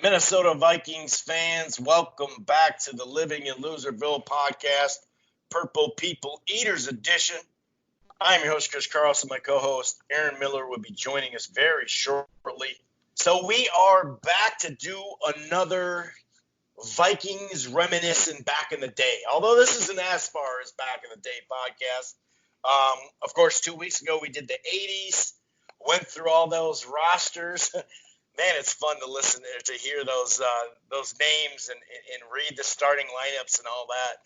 Minnesota Vikings fans, welcome back to the Living in Loserville Podcast, Purple People Eaters Edition. I'm your host, Chris Carlson. My co-host, Aaron Miller, will be joining us very shortly. So we are back to do another Vikings reminiscent back in the day. Although this isn't as far as back in the day podcast. Of course, 2 weeks ago we did the 80s, went through all those rosters. Man, it's fun to listen to hear those names and read the starting lineups and all that.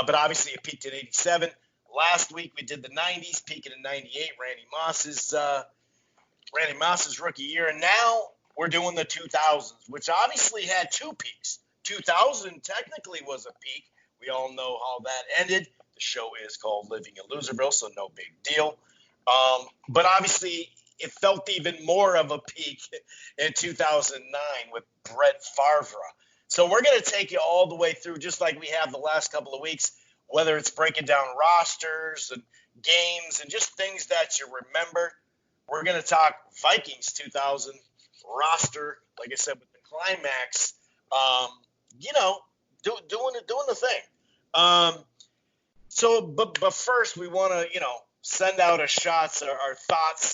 But obviously, it peaked in '87. Last week we did the '90s, peaking in '98. Randy Moss's rookie year, and now we're doing the 2000s, which obviously had two peaks. 2000 technically was a peak. We all know how that ended. The show is called Living in Loserville, so no big deal. But obviously, it felt even more of a peak in 2009 with Brett Favre. So we're going to take you all the way through, just like we have the last couple of weeks, whether it's breaking down rosters and games and just things that you remember. We're going to talk Vikings 2000 roster, like I said, with the climax, doing the thing. But first we want to, send out our thoughts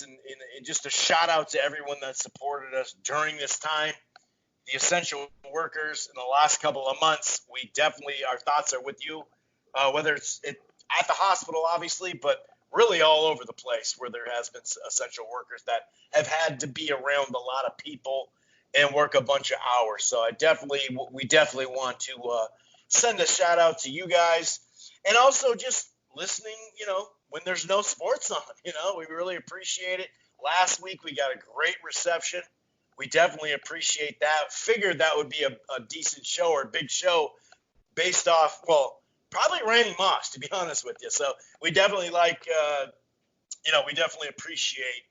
and just a shout out to everyone that supported us during this time. The essential workers in the last couple of months, our thoughts are with you, whether it's at the hospital, obviously, but really all over the place where there has been essential workers that have had to be around a lot of people and work a bunch of hours. So we definitely want to send a shout out to you guys, and also just listening, when there's no sports on, we really appreciate it. Last week we got a great reception. We definitely appreciate that. Figured that would be a decent show or a big show based off, probably Randy Moss, to be honest with you. So we definitely we definitely appreciate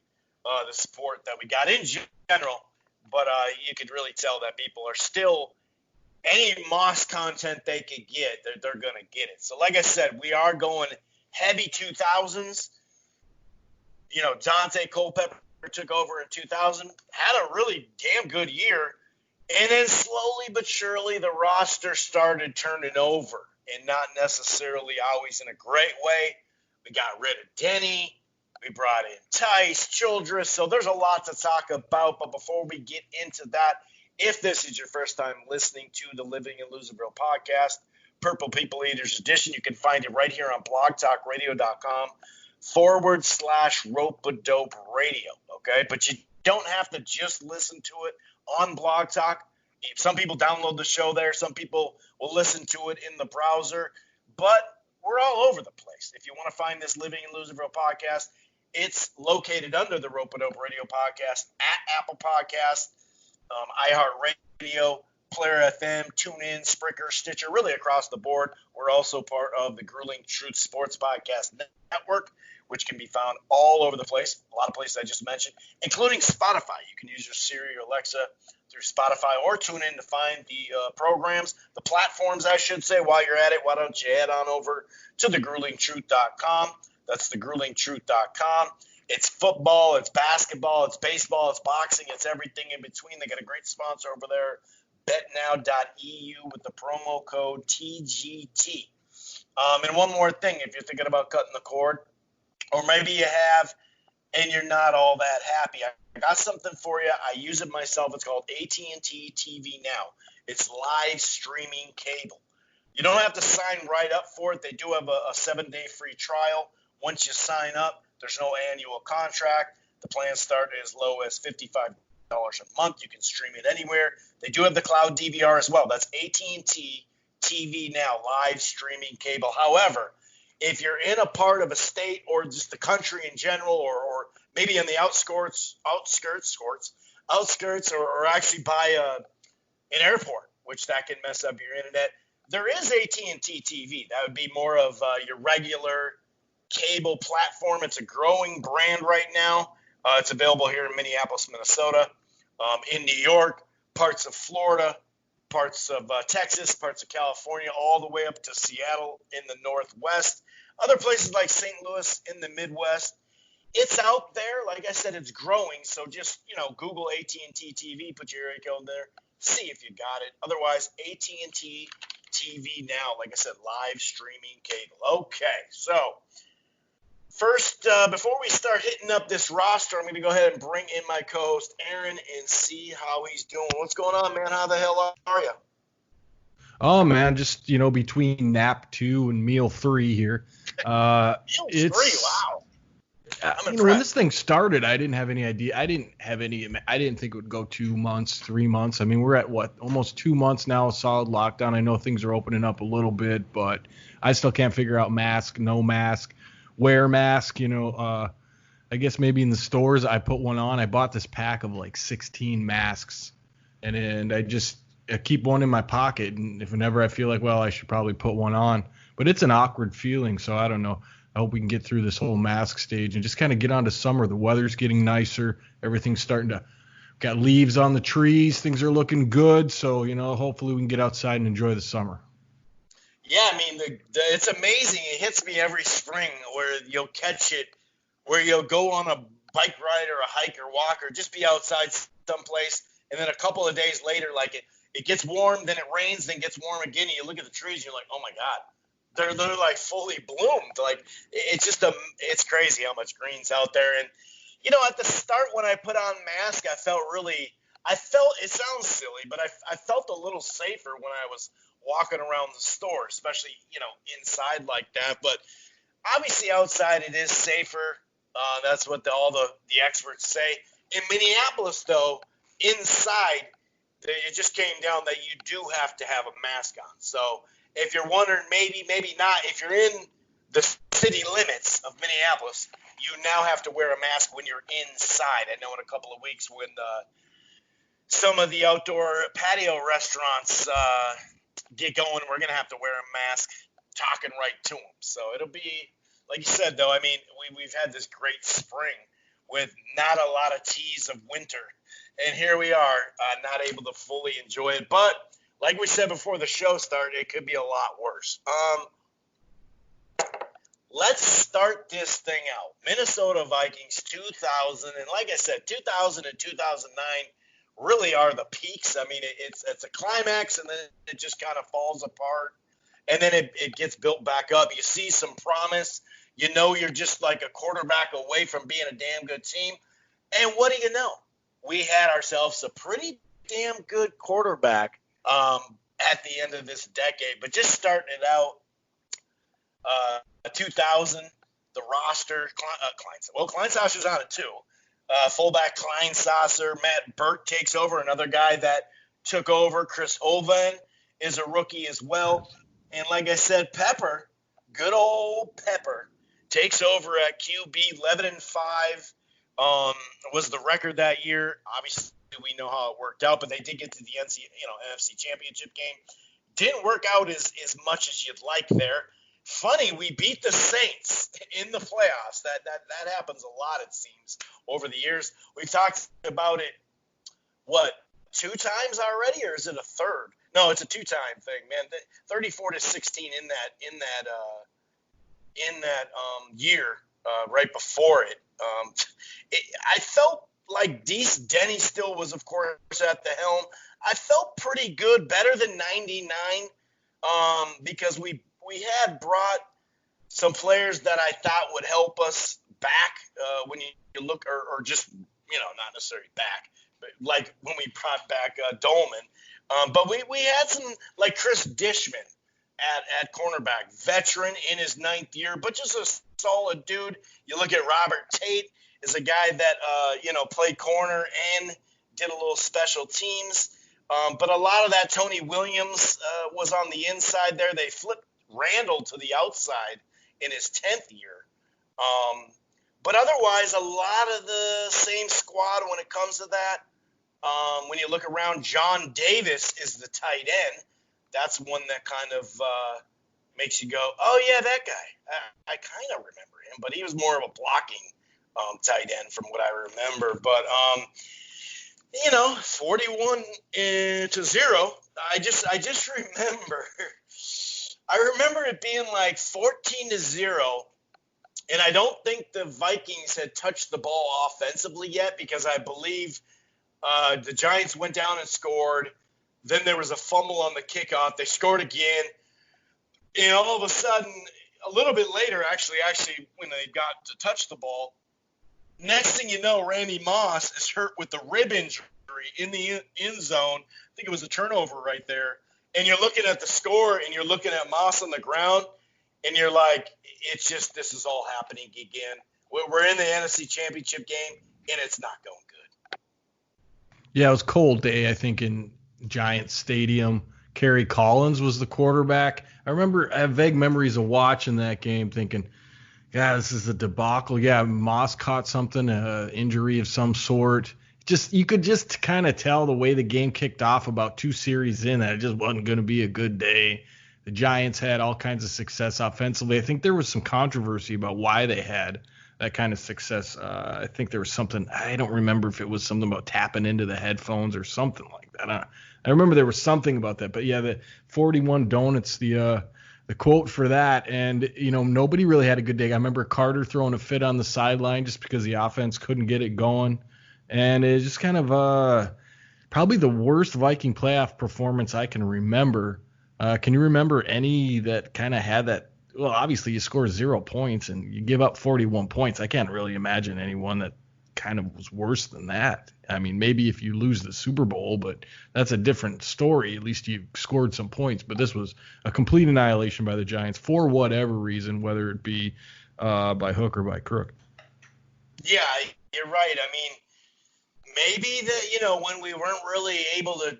the support that we got in general. But you could really tell that people are still, any Moss content they could get, they're going to get it. So like I said, we are going heavy 2000s. Dante Culpepper took over in 2000, had a really damn good year, and then slowly but surely the roster started turning over, and not necessarily always in a great way. We got rid of Denny. We brought in Tice, Childress, so there's a lot to talk about. But before we get into that, if this is your first time listening to the Living in Loserville podcast, Purple People Eaters Edition, you can find it right here on blogtalkradio.com/rope-a-dope radio, okay? But you don't have to just listen to it on Blog Talk. Some people download the show there. Some people will listen to it in the browser. But we're all over the place. If you want to find this Living in Loserville podcast, it's located under the Rope-a-Dope Radio podcast at Apple Podcasts, iHeartRadio, Player FM, TuneIn, Spreaker, Stitcher, really across the board. We're also part of the Grueling Truth Sports Podcast Network, which can be found all over the place, a lot of places I just mentioned, including Spotify. You can use your Siri or Alexa through Spotify or TuneIn to find the programs, the platforms, I should say. While you're at it, why don't you head on over to thegruelingtruth.com. That's thegruelingtruth.com. It's football, it's basketball, it's baseball, it's boxing, it's everything in between. They got a great sponsor over there, betnow.eu, with the promo code TGT. And one more thing, if you're thinking about cutting the cord, or maybe you have and you're not all that happy, I got something for you. I use it myself. It's called AT&T TV Now. It's live streaming cable. You don't have to sign right up for it. They do have a 7-day free trial. Once you sign up, there's no annual contract. The plans start as low as $55 a month. You can stream it anywhere. They do have the cloud DVR as well. That's AT&T TV Now, live streaming cable. However, if you're in a part of a state or just the country in general, or maybe in the outskirts, or actually by an airport, which that can mess up your internet, there is AT&T TV. That would be more of your regular cable platform. It's a growing brand right now. It's available here in Minneapolis, Minnesota, in New York, parts of Florida, parts of Texas, parts of California, all the way up to Seattle in the Northwest, other places like St. Louis in the Midwest, it's out there. Like I said, it's growing. So just, Google AT&T TV, put your area code there, see if you got it. Otherwise, AT&T TV now, like I said, live streaming cable. Okay, so first, before we start hitting up this roster, I'm going to go ahead and bring in my co-host, Aaron, and see how he's doing. What's going on, man? How the hell are you? Oh, man, just, between nap 2 and meal 3 here. Meal 3, wow. When this thing started, I didn't have any idea. I didn't think it would go 2 months, 3 months. I mean, we're at almost 2 months now, solid lockdown. I know things are opening up a little bit, but I still can't figure out mask, no mask, wear mask. I guess maybe in the stores I put one on. I bought this pack of like 16 masks, and I keep one in my pocket. And whenever I feel like, well, I should probably put one on, but it's an awkward feeling. So I don't know. I hope we can get through this whole mask stage and just kind of get on to summer. The weather's getting nicer. Everything's got leaves on the trees. Things are looking good. So, hopefully we can get outside and enjoy the summer. Yeah, I mean, it's amazing. It hits me every spring where you'll catch it, where you'll go on a bike ride or a hike or walk or just be outside someplace. And then a couple of days later, like it gets warm, then it rains, then gets warm again. And you look at the trees, and you're like, oh my God. They're like fully bloomed. Like it's crazy how much green's out there. And at the start when I put on mask, I felt it sounds silly, but I felt a little safer when I was walking around the store, especially inside like that. But obviously outside it is safer. That's what all the experts say. In Minneapolis, though, inside it just came down that you do have to have a mask on. So if you're wondering, maybe not, if you're in the city limits of Minneapolis, you now have to wear a mask when you're inside. I know in a couple of weeks when some of the outdoor patio restaurants get going, we're going to have to wear a mask talking right to them. So it'll be, like you said, though, I mean, we've had this great spring with not a lot of tease of winter. And here we are, not able to fully enjoy it. But like we said before the show started, it could be a lot worse. Let's start this thing out. Minnesota Vikings 2000, and like I said, 2000 and 2009 really are the peaks. I mean, it's a climax, and then it just kind of falls apart, and then it gets built back up. You see some promise. You're just like a quarterback away from being a damn good team. And what do you know? We had ourselves a pretty damn good quarterback at the end of this decade. But just starting it out, 2000, the roster, Kleinsasser's on it too. Fullback Kleinsasser, Matt Burt takes over, another guy that took over. Chris Olven is a rookie as well. And like I said, Pepper, good old Pepper, takes over at QB, 11-5, was the record that year. Obviously, we know how it worked out, but they did get to the NFC Championship game. Didn't work out as much as you'd like there. Funny, we beat the Saints in the playoffs. That happens a lot, it seems, over the years. We've talked about it, 2 times already, or is it a third? No, it's a 2-time thing, man. 34-16 in that year, right before it. I felt like Denny still was, of course, at the helm. I felt pretty good, better than 99, because we had brought some players that I thought would help us back when you look, or just, not necessarily back, but like when we brought back Dolman. But we had some, like Chris Dishman at cornerback, veteran in his 9th year, but just a solid dude. You look at Robert Tate, is a guy that, played corner and did a little special teams. But a lot of that, Tony Williams was on the inside there. They flipped Randall to the outside in his 10th year. But otherwise, a lot of the same squad when it comes to that. When you look around, John Davis is the tight end. That's one that kind of makes you go, oh, yeah, that guy. I kind of remember him, but he was more of a blocking tight end from what I remember. But, 41-0. I just remember. I remember it being like 14-0 And I don't think the Vikings had touched the ball offensively yet, because I believe the Giants went down and scored. Then there was a fumble on the kickoff. They scored again. And all of a sudden, a little bit later, actually, when they got to touch the ball, next thing you know, Randy Moss is hurt with a rib injury in the end zone. I think it was a turnover right there. And you're looking at the score, and you're looking at Moss on the ground, and you're like, it's just, this is all happening again. We're in the NFC Championship game, and it's not going good. Yeah, it was a cold day, I think, in Giants Stadium. Kerry Collins was the quarterback. I have vague memories of watching that game thinking, yeah, this is a debacle. Yeah, Moss caught something, injury of some sort. You could just kind of tell the way the game kicked off about 2 series in that it just wasn't going to be a good day. The Giants had all kinds of success offensively. I think there was some controversy about why they had that kind of success. I think there was something, I don't remember if it was something about tapping into the headphones or something like that. I remember there was something about that. But yeah, the 41 donuts, the quote for that. And, nobody really had a good day. I remember Carter throwing a fit on the sideline just because the offense couldn't get it going. And it's just kind of probably the worst Viking playoff performance I can remember. Can you remember any that kind of had that? Well, obviously you score 0 points and you give up 41 points. I can't really imagine anyone that kind of was worse than that. I mean, maybe if you lose the Super Bowl, but that's a different story. At least you scored some points. But this was a complete annihilation by the Giants for whatever reason, whether it be by hook or by crook. Yeah, you're right. I mean, maybe that, when we weren't really able to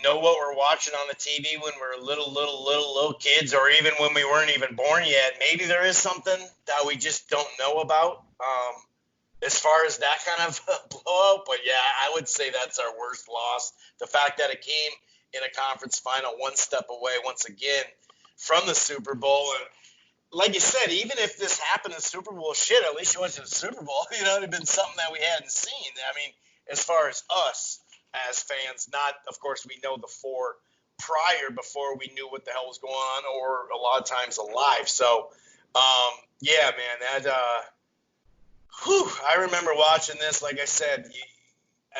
know what we're watching on the TV when we're little kids, or even when we weren't even born yet, maybe there is something that we just don't know about as far as that kind of blowout. But yeah, I would say that's our worst loss. The fact that it came in a conference final one step away once again from the Super Bowl. And like you said, even if this happened in the Super Bowl, shit, at least you went to the Super Bowl. It would have been something that we hadn't seen. I mean, as far as us as fans, not, of course, we know the 4 prior before we knew what the hell was going on, or a lot of times alive. So, yeah, man, I remember watching this. Like I said,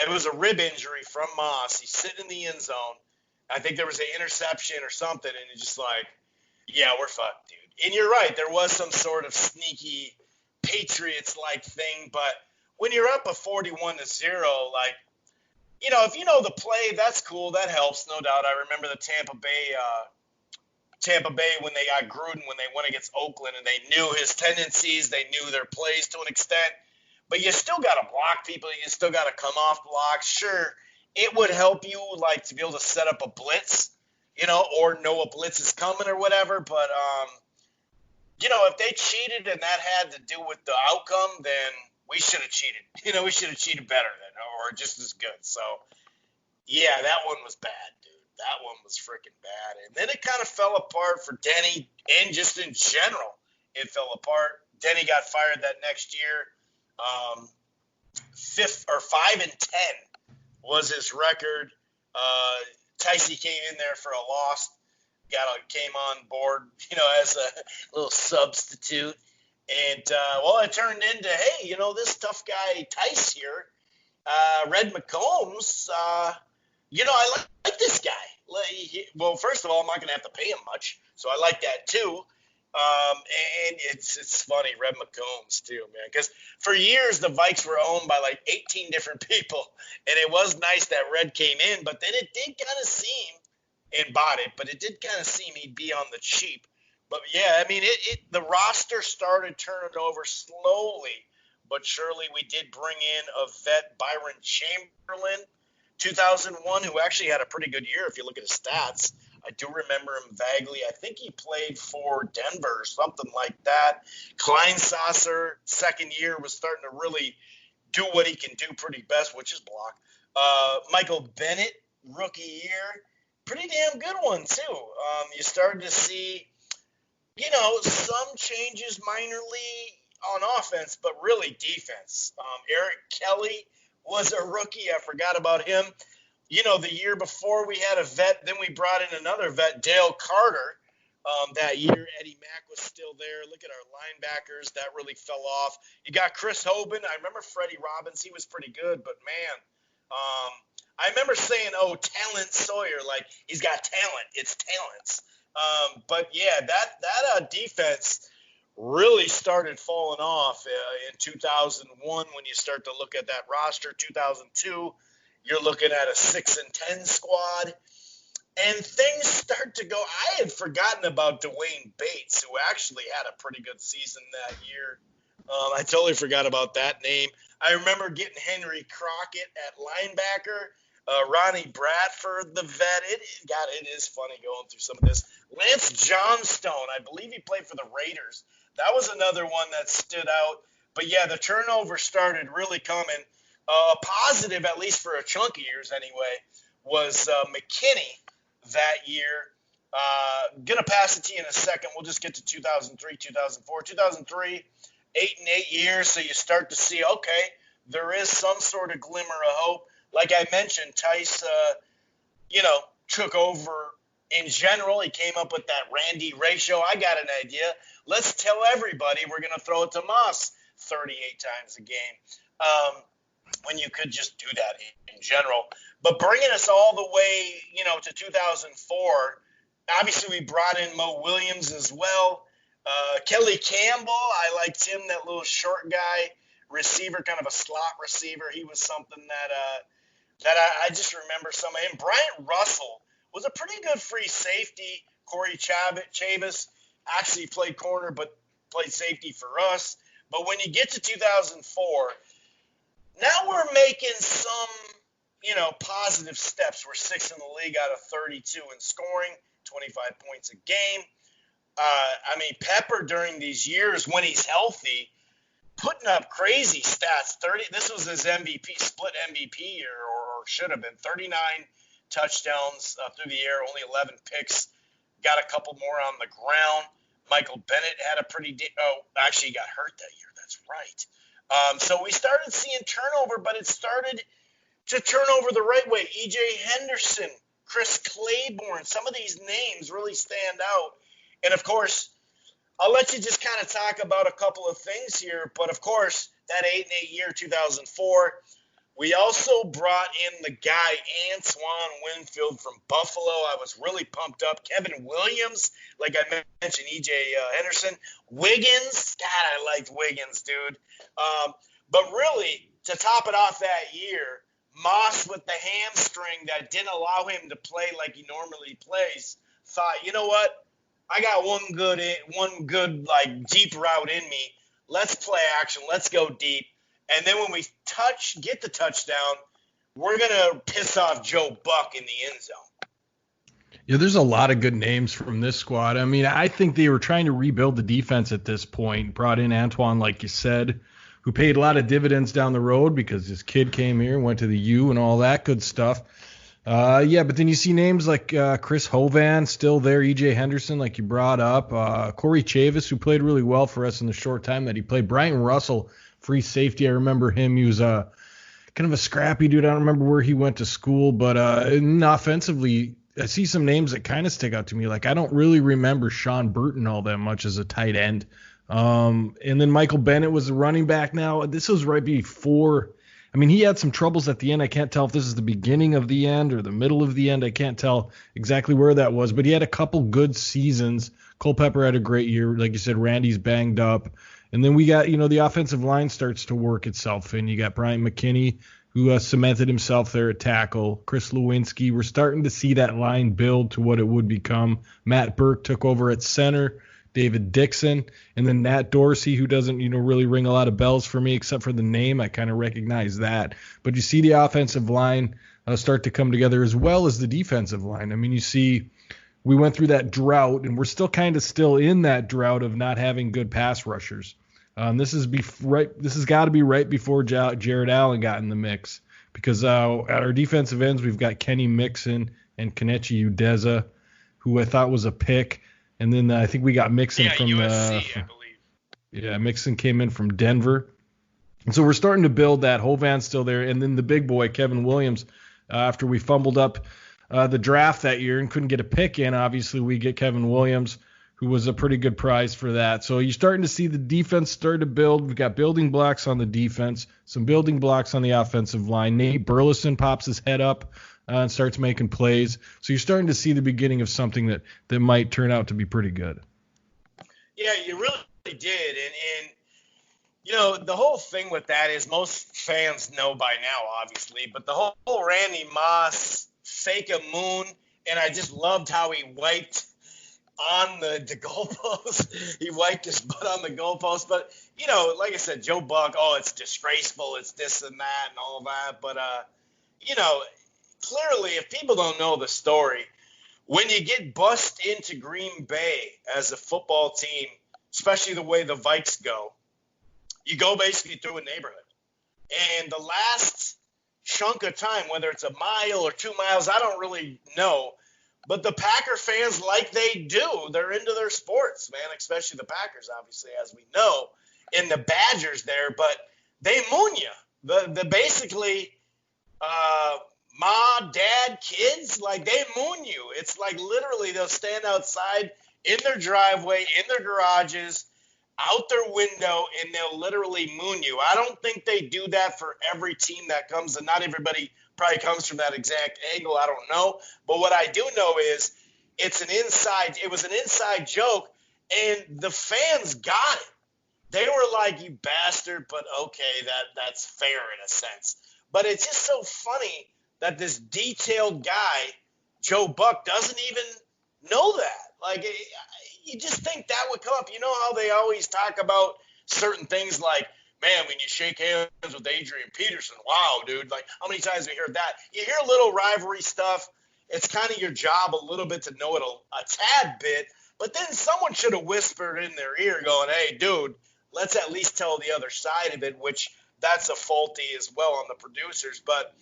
it was a rib injury from Moss. He's sitting in the end zone. I think there was an interception or something, and it's just like, yeah, we're fucked, dude. And you're right, there was some sort of sneaky Patriots-like thing, but when you're up a 41-0, if you know the play, that's cool. That helps, no doubt. I remember the Tampa Bay when they got Gruden, when they went against Oakland, and they knew his tendencies. They knew their plays to an extent. But you still got to block people. You still got to come off blocks. Sure, it would help you, to be able to set up a blitz, or know a blitz is coming or whatever. But, if they cheated and that had to do with the outcome, then we should have cheated. We should have cheated better then, or just as good. So, yeah, that one was bad, dude. That one was freaking bad. And then it kind of fell apart for Denny, and just in general, it fell apart. Denny got fired that next year. 5-10 was his record. Tice came in there for a loss. Came on board, as a little substitute. And, it turned into, hey, this tough guy Tice here, Red McCombs, I like this guy. First of all, I'm not going to have to pay him much, so I like that too. And it's funny, Red McCombs too, man, because for years the Vikes were owned by 18 different people, and it was nice that Red came in, but then it did kind of seem, and bought it, but it did kind of seem he'd be on the cheap. But yeah, I mean, the roster started turning over slowly, but surely. We did bring in a vet, Byron Chamberlain, 2001, who actually had a pretty good year if you look at his stats. I do remember him vaguely. I think he played for Denver or something like that. Kleinsasser, second year, was starting to really do what he can do pretty best, which is block. Michael Bennett, rookie year, pretty damn good one too. You started to see, some changes minorly on offense, but really defense. Eric Kelly was a rookie. I forgot about him. The year before we had a vet, then we brought in another vet, Dale Carter, that year. Eddie Mack was still there. Look at our linebackers. That really fell off. You got Chris Hoban. I remember Freddie Robbins. He was pretty good, but, man, I remember saying, Talent Sawyer, like he's got talent. It's talents. But, yeah, that defense really started falling off in 2001 when you start to look at that roster. 2002, you're looking at a 6-10 squad. And things start to go. I had forgotten about Dwayne Bates, who actually had a pretty good season that year. I totally forgot about that name. I remember getting Henry Crockett at linebacker, Ronnie Bradford, the vet. It is funny going through some of this. Lance Johnstone, I believe he played for the Raiders. That was another one that stood out. But, yeah, the turnover started really coming. Positive, at least for a chunk of years anyway, was McKinney that year. Gonna pass it to you in a second. We'll just get to 2003, 2004. 2003, 8 years, so you start to see, okay, there is some sort of glimmer of hope. Like I mentioned, Tice, took over in general. He came up with that Randy ratio. I got an idea. Let's tell everybody we're going to throw it to Moss 38 times a game when you could just do that in general. But bringing us all the way, to 2004, obviously we brought in Mo Williams as well. Kelly Campbell, I liked him, that little short guy, receiver, kind of a slot receiver. He was something that I just remember some of him. Bryant Russell was a pretty good free safety. Corey Chavis actually played corner but played safety for us. But when you get to 2004, now we're making some positive steps. We're 6th in the league out of 32 in scoring, 25 points a game. Pepper during these years when he's healthy, putting up crazy stats. This was his MVP, split MVP year, or should have been 39 touchdowns through the air, only 11 picks. Got a couple more on the ground. Michael Bennett had a pretty actually he got hurt that year. That's right. So we started seeing turnover, but it started to turn over the right way. E.J. Henderson, Chris Claiborne, some of these names really stand out. And, of course, I'll let you just kind of talk about a couple of things here. But, of course, that 8-8 year, 2004, we also brought in the guy Antoine Winfield from Buffalo. I was really pumped up. Kevin Williams, like I mentioned, E.J. Henderson. Wiggins, God, I liked Wiggins, dude. But really, to top it off that year, Moss with the hamstring that didn't allow him to play like he normally plays, thought, you know what? I got one good like deep route in me. Let's play action. Let's go deep. And then when we get the touchdown, we're gonna piss off Joe Buck in the end zone. Yeah, there's a lot of good names from this squad. I think they were trying to rebuild the defense at this point. Brought in Antoine, like you said, who paid a lot of dividends down the road because his kid came here and went to the U and all that good stuff. But then you see names like Chris Hovan still there, E.J. Henderson, like you brought up, Corey Chavis, who played really well for us in the short time that he played, Bryant Russell, free safety. I remember him. He was kind of a scrappy dude. I don't remember where he went to school, but offensively, I see some names that kind of stick out to me. Like I don't really remember Sean Burton all that much as a tight end. And then Michael Bennett was the running back now. This was right before. He had some troubles at the end. I can't tell if this is the beginning of the end or the middle of the end. I can't tell exactly where that was, but he had a couple good seasons. Culpepper had a great year. Like you said, Randy's banged up. And then we got, the offensive line starts to work itself. And you got Bryant McKinney, who cemented himself there at tackle. Chris Lewinsky. We're starting to see that line build to what it would become. Matt Burke took over at center. David Dixon, and then Nat Dorsey, who doesn't, really ring a lot of bells for me except for the name. I kind of recognize that. But you see the offensive line start to come together as well as the defensive line. You see we went through that drought, and we're still in that drought of not having good pass rushers. This has got to be right before Jared Allen got in the mix because at our defensive ends, we've got Kenny Mixon and Kenichi Udeza, who I thought was a pick. And then I think we got Mixon from USC, I believe. Yeah, Mixon came in from Denver. And so we're starting to build that. Hovan's still there. And then the big boy, Kevin Williams, after we fumbled up the draft that year and couldn't get a pick in, obviously we get Kevin Williams. who was a pretty good prize for that. So you're starting to see the defense start to build. We've got building blocks on the defense, some building blocks on the offensive line. Nate Burleson pops his head up and starts making plays. So you're starting to see the beginning of something that might turn out to be pretty good. Yeah, you really did. And you know, the whole thing with that is most fans know by now, obviously, but the whole Randy Moss fake a moon, and I just loved how he wiped on the goalpost. He wiped his butt on the goalpost. But, you know, like I said, Joe Buck, it's disgraceful, it's this and that and all that. But, you know, clearly if people don't know the story, when you get bussed into Green Bay as a football team, especially the way the Vikes go, you go basically through a neighborhood. And the last chunk of time, whether it's a mile or 2 miles, I don't really know, but the Packer fans, like they do, they're into their sports, man, especially the Packers, obviously, as we know, and the Badgers there, but they moon you. The basically ma, dad, kids, like they moon you. It's like literally they'll stand outside in their driveway, in their garages, out their window, and they'll literally moon you. I don't think they do that for every team that comes, and not everybody probably comes from that exact angle. I don't know. But what I do know is it was an inside joke, and the fans got it. They were like, you bastard, but okay, that's fair in a sense. But it's just so funny that this detailed guy, Joe Buck, doesn't even know that. Like, you just think that would come up. You know how they always talk about certain things like, man, when you shake hands with Adrian Peterson, wow, dude, like how many times have we heard that? You hear little rivalry stuff. It's kind of your job a little bit to know it a tad bit, but then someone should have whispered in their ear going, hey, dude, let's at least tell the other side of it, which that's a faulty as well on the producers. But,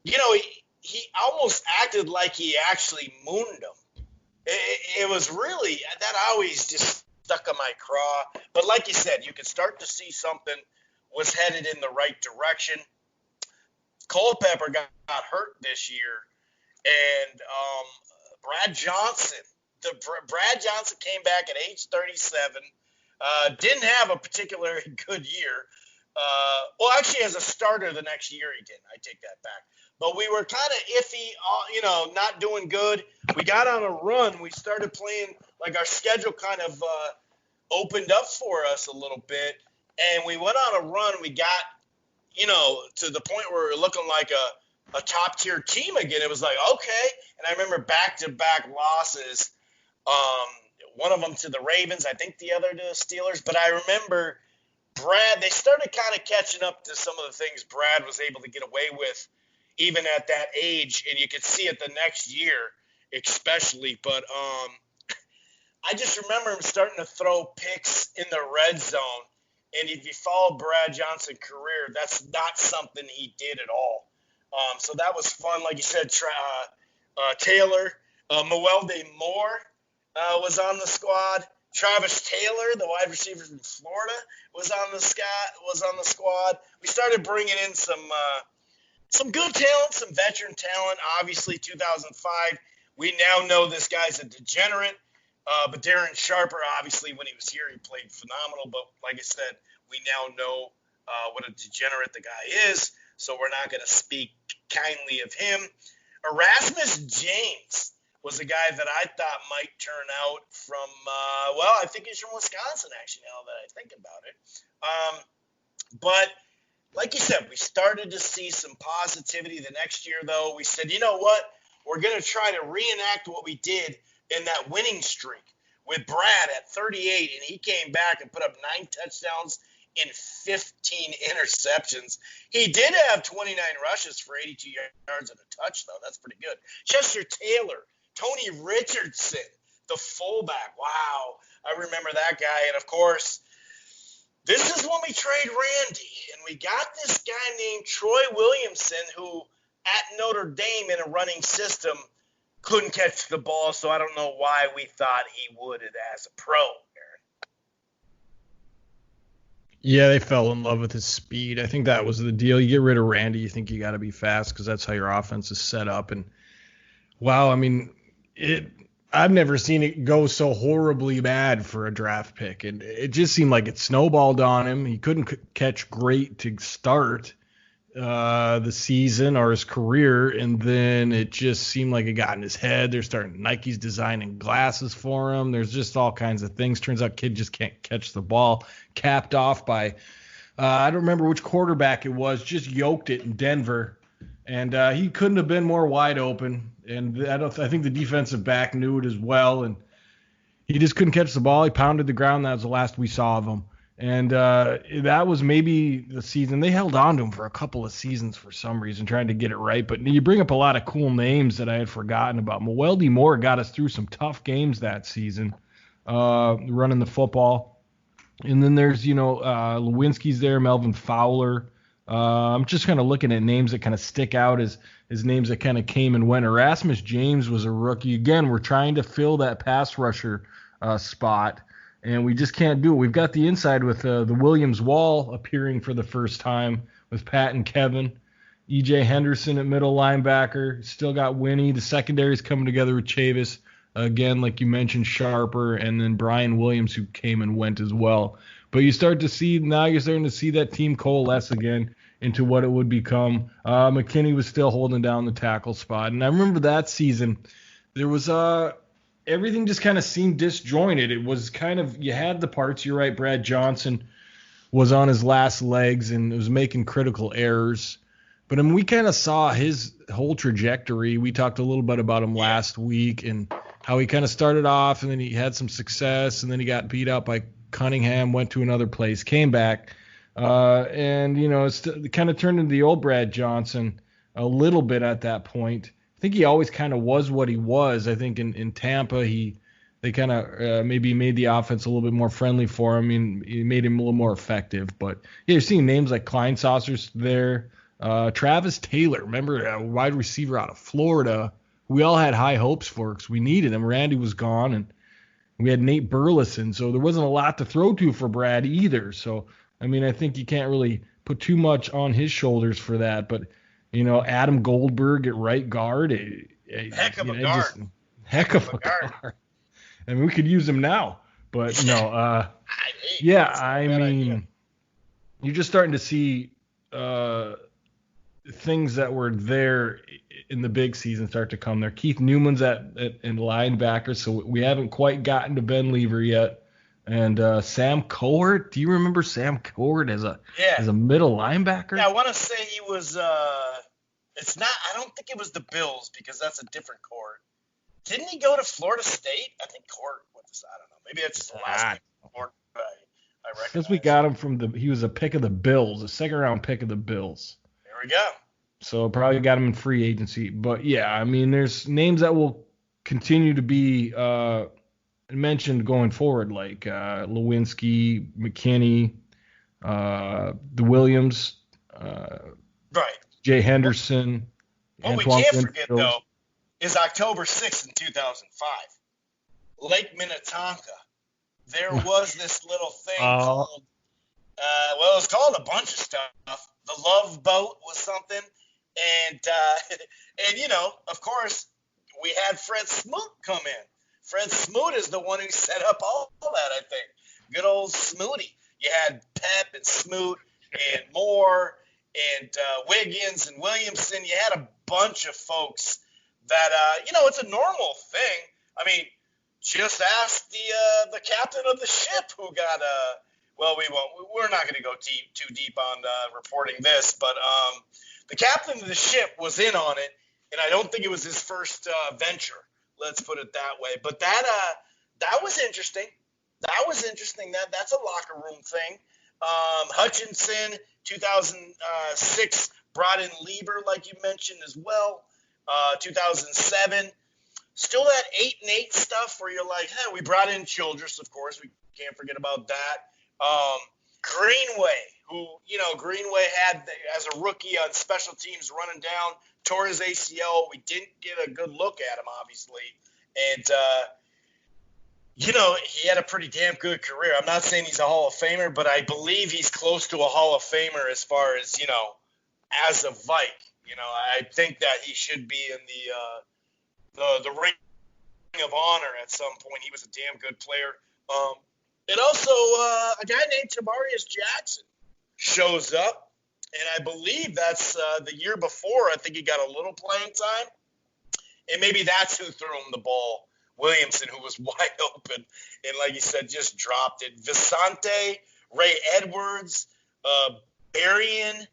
you know, he almost acted like he actually mooned him. It was really – that always just stuck on my craw. But like you said, you could start to see something was headed in the right direction. Culpepper got hurt this year, and Brad Johnson came back at age 37, didn't have a particularly good year. Well, actually, as a starter the next year he didn't. I take that back. But we were kind of iffy, not doing good. We got on a run. We started playing, like our schedule kind of opened up for us a little bit. And we went on a run. We got, to the point where we were looking like a top-tier team again. It was like, okay. And I remember back-to-back losses, one of them to the Ravens, I think the other to the Steelers. But I remember Brad, they started kind of catching up to some of the things Brad was able to get away with even at that age, and you could see it the next year especially. But I just remember him starting to throw picks in the red zone, and if you follow Brad Johnson's career, that's not something he did at all. So that was fun. Like you said, Taylor, Moelde Moore was on the squad. Travis Taylor, the wide receiver from Florida, was on the squad. We started bringing in some good talent, some veteran talent. Obviously, 2005, we now know this guy's a degenerate. But Darren Sharper, obviously, when he was here, he played phenomenal. But like I said, we now know what a degenerate the guy is, so we're not going to speak kindly of him. Erasmus James was a guy that I thought might turn out from, I think he's from Wisconsin, actually, now that I think about it. But like you said, we started to see some positivity the next year, though. We said, you know what? We're going to try to reenact what we did in that winning streak with Brad at 38, and he came back and put up 9 touchdowns and 15 interceptions. He did have 29 rushes for 82 yards and a touch, though. That's pretty good. Chester Taylor, Tony Richardson, the fullback. Wow, I remember that guy. And, of course, this is when we trade Randy, and we got this guy named Troy Williamson who, at Notre Dame in a running system, couldn't catch the ball, so I don't know why we thought he would as a pro, Aaron. Yeah, they fell in love with his speed. I think that was the deal. You get rid of Randy, you think you got to be fast because that's how your offense is set up. And, wow, I mean, I I've never seen it go so horribly bad for a draft pick, and it just seemed like it snowballed on him. He couldn't catch great to start the season or his career, and then it just seemed like it got in his head. They're starting Nike's designing glasses for him. There's just all kinds of things. Turns out kid just can't catch the ball. Capped off by I don't remember which quarterback it was, just yoked it in Denver, and he couldn't have been more wide open. And I think the defensive back knew it as well, and he just couldn't catch the ball. He pounded the ground. That was the last we saw of him. And that was maybe the season. They held on to him for a couple of seasons for some reason, trying to get it right. But you bring up a lot of cool names that I had forgotten about. Mwelde Moore got us through some tough games that season, running the football. And then there's, Lewinsky's there, Melvin Fowler. I'm just kind of looking at names that kind of stick out as names that kind of came and went. Erasmus James was a rookie. Again, we're trying to fill that pass rusher spot. And we just can't do it. We've got the inside with the Williams Wall appearing for the first time with Pat and Kevin. E.J. Henderson at middle linebacker. Still got Winnie. The secondary's coming together with Chavis. Again, like you mentioned, Sharper. And then Brian Williams, who came and went as well. But you're starting to see that team coalesce again into what it would become. McKinney was still holding down the tackle spot. And I remember that season, there was everything just kind of seemed disjointed. It was kind of, you had the parts. You're right, Brad Johnson was on his last legs and was making critical errors. But I mean, we kind of saw his whole trajectory. We talked a little bit about him last week and how he kind of started off and then he had some success and then he got beat up by Cunningham, went to another place, came back. And, it kind of turned into the old Brad Johnson a little bit at that point. I think he always kind of was what he was. I think in Tampa, they kind of maybe made the offense a little bit more friendly for him. And he made him a little more effective. But yeah, you're seeing names like Kleinsasser's there. Travis Taylor, remember, a wide receiver out of Florida. We all had high hopes for because we needed him. Randy was gone, and we had Nate Burleson, so there wasn't a lot to throw to for Brad either. So, I mean, I think you can't really put too much on his shoulders for that. But Adam Goldberg at right guard. Heck of a guard. Heck of a guard. I mean, we could use him now. But, no. I mean, you're just starting to see things that were there in the big season start to come there. Keith Newman's in linebacker, so we haven't quite gotten to Ben Lever yet. And Sam Cohort, do you remember Sam Cohort as a middle linebacker? Yeah, I want to say he was. It's not. I don't think it was the Bills because that's a different Cohort. Didn't he go to Florida State? I think Cohort was. I don't know. Maybe that's just the last name. Cohort, I recognize. Because we got him he was a pick of the Bills, a second round pick of the Bills. There we go. So probably got him in free agency. But yeah, I mean, there's names that will continue to be mentioned going forward, like Lewinsky, McKinney, the Williams, right? Jay Henderson. What Antoine we can't Winfield. forget, though, is October 6th in 2005. Lake Minnetonka. There was this little thing called, it was called a bunch of stuff. The Love Boat was something. And of course, we had Fred Smoot come in. Fred Smoot is the one who set up all that, I think. Good old Smooty. You had Pep and Smoot and Moore and Wiggins and Williamson. You had a bunch of folks that, it's a normal thing. I mean, just ask the captain of the ship who got we won't. We're not going to go too deep on reporting this, but the captain of the ship was in on it, and I don't think it was his first venture. Let's put it that way. But that was interesting. That's a locker room thing. Hutchinson, 2006, brought in Lieber, like you mentioned as well. 2007, still that 8-8 stuff where you're like, we brought in Childress, of course. We can't forget about that. Greenway, who, Greenway had as a rookie on special teams running down, tore his ACL. We didn't get a good look at him, obviously. And, he had a pretty damn good career. I'm not saying he's a Hall of Famer, but I believe he's close to a Hall of Famer as far as, as a Vike. I think that he should be in the of Honor at some point. He was a damn good player. And also a guy named Tamarius Jackson shows up, and I believe that's the year before. I think he got a little playing time, and maybe that's who threw him the ball. Williamson, who was wide open, and like you said, just dropped it. Visante, Ray Edwards, Berrien,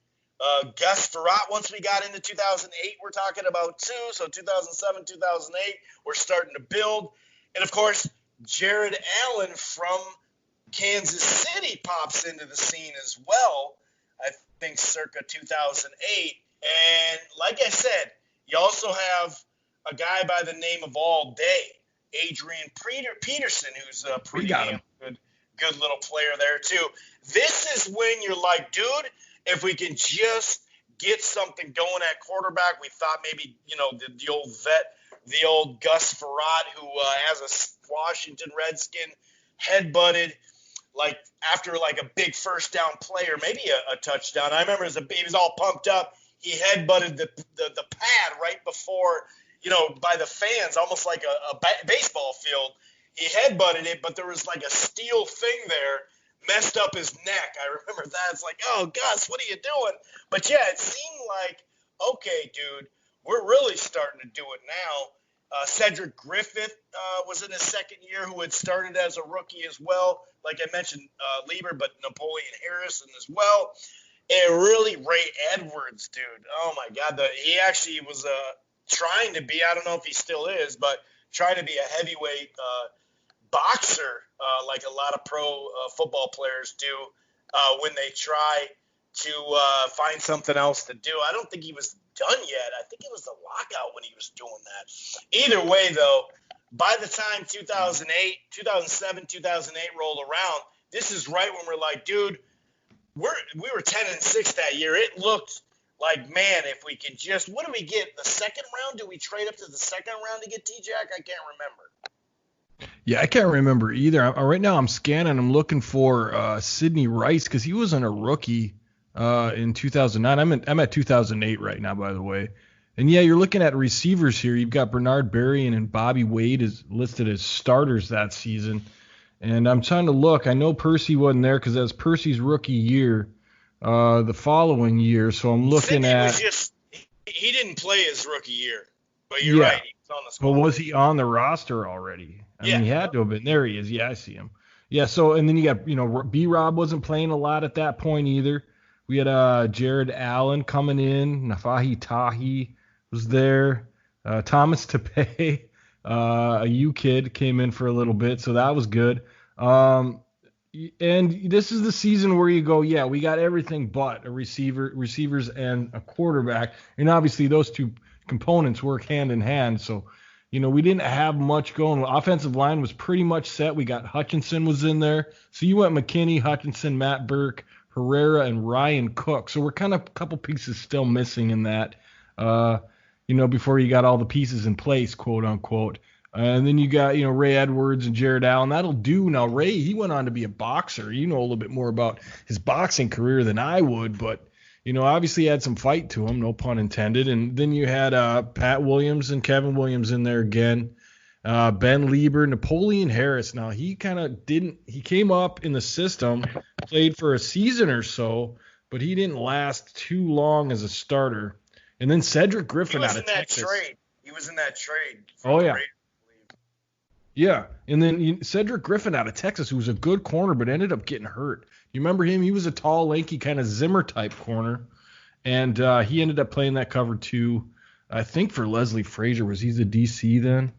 Gus Farrat. Once we got into 2008, we're talking about two. So 2007, 2008, we're starting to build. And, of course, Jared Allen from Kansas City pops into the scene as well, I think circa 2008. And like I said, you also have a guy by the name of All Day, Adrian Peterson, who's a pretty damn good little player there too. This is when you're like, dude, if we can just get something going at quarterback. We thought maybe, the old vet, the old Gus Farrat, who has a Washington Redskin headbutted, like after like a big first down play or maybe a touchdown. I remember he was all pumped up. He headbutted the pad right before, by the fans, almost like a baseball field. He headbutted it, but there was like a steel thing there, messed up his neck. I remember that. It's like, oh, Gus, what are you doing? But, yeah, it seemed like, okay, dude, we're really starting to do it now. Cedric Griffith was in his second year, who had started as a rookie as well. Like I mentioned, Lieber, but Napoleon Harrison as well. And really, Ray Edwards, dude. Oh, my God. He actually was trying to be, I don't know if he still is, but trying to be a heavyweight boxer, like a lot of pro football players do when they try to find something else to do. I don't think he was done yet. I think it was the lockout when he was doing that. Either way, though, by the time 2007, 2008 rolled around, this is right when we're like, dude, we were 10-6 that year. It looked like, man, if we can just, what do we get? The second round? Do we trade up to the second round to get T-Jack? I can't remember. Yeah, I can't remember either. Right now I'm scanning. I'm looking for Sidney Rice because he wasn't a rookie in 2009. I'm at 2008 right now, by the way. And, yeah, you're looking at receivers here. You've got Bernard Berrien and Bobby Wade is listed as starters that season. And I'm trying to look. I know Percy wasn't there because that's Percy's rookie year the following year. So I'm looking Sidney at – he didn't play his rookie year. But you're right. He was on the squad. But was he on the roster already? I mean, he had to have been. There he is. Yeah, I see him. Yeah, so and then you got, B-Rob wasn't playing a lot at that point either. We had Jared Allen coming in. Nafahi Tahi was there. Thomas Tepe, a U kid, came in for a little bit, so that was good. And this is the season where you go, yeah, we got everything but receivers and a quarterback. And obviously those two components work hand in hand, so we didn't have much going. The offensive line was pretty much set. We got Hutchinson was in there. So you went McKinney, Hutchinson, Matt Burke, Herrera, and Ryan Cook. So we're kind of a couple pieces still missing in that, before you got all the pieces in place, quote unquote. And then you got, Ray Edwards and Jared Allen. That'll do. Now, Ray, he went on to be a boxer. You know a little bit more about his boxing career than I would, but obviously he had some fight to him, no pun intended. And then you had Pat Williams and Kevin Williams in there again. Ben Lieber, Napoleon Harris. Now, he kind of he came up in the system, played for a season or so, but he didn't last too long as a starter. And then Cedric Griffin out of Texas. He was in that trade. Oh, yeah. Yeah, and then Cedric Griffin out of Texas, who was a good corner but ended up getting hurt. You remember him? He was a tall, lanky, kind of Zimmer-type corner, and he ended up playing that cover too, I think, for Leslie Frazier. Was he the DC then?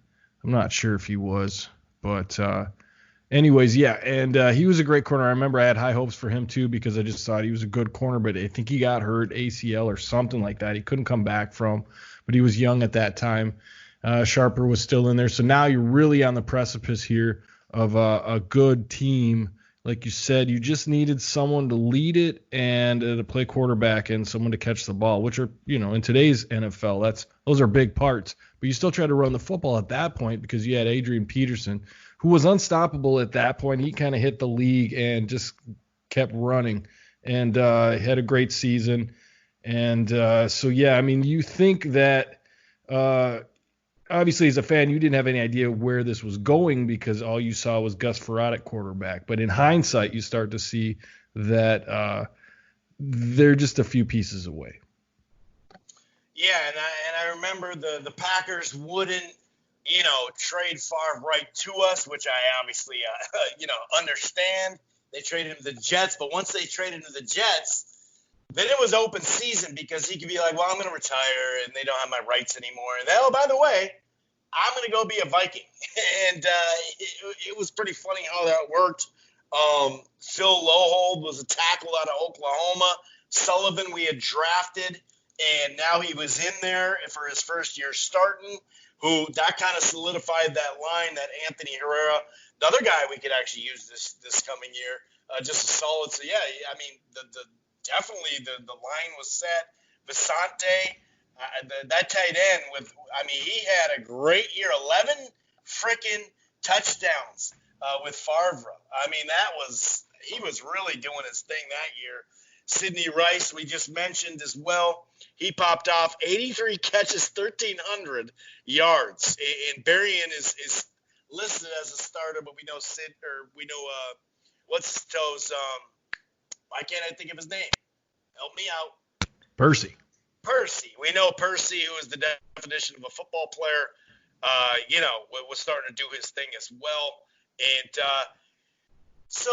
I'm not sure if he was. But anyways, yeah, and he was a great corner. I remember I had high hopes for him too because I just thought he was a good corner, but I think he got hurt, ACL or something like that. He couldn't come back from, but he was young at that time. Sharper was still in there. So now you're really on the precipice here of a good team. Like you said, you just needed someone to lead it and to play quarterback and someone to catch the ball, which are, in today's NFL, those are big parts. But you still try to run the football at that point because you had Adrian Peterson, who was unstoppable at that point. He kind of hit the league and just kept running and had a great season. And so, yeah, I mean, you think that obviously as a fan, you didn't have any idea where this was going because all you saw was Gus Frerotte at quarterback. But in hindsight, you start to see that they're just a few pieces away. Yeah, and I remember the Packers wouldn't, trade Favre right to us, which I obviously, understand. They traded him to the Jets, but once they traded him to the Jets, then it was open season because he could be like, well, I'm going to retire, and they don't have my rights anymore. And then, oh, by the way, I'm going to go be a Viking. And it was pretty funny how that worked. Phil Lohold was a tackle out of Oklahoma. Sullivan we had drafted, and now he was in there for his first year starting, who that kind of solidified that line, that Anthony Herrera, the other guy we could actually use this coming year, just a solid. So, yeah, I mean, definitely the line was set. Visante, that tight end he had a great year, 11 freaking touchdowns with Favre. I mean, he was really doing his thing that year. Sidney Rice, we just mentioned as well. He popped off 83 catches, 1,300 yards. And Berrien is listed as a starter, but we know what's his toes? Why can't I think of his name? Help me out. Percy. We know Percy, who is the definition of a football player, was starting to do his thing as well. And so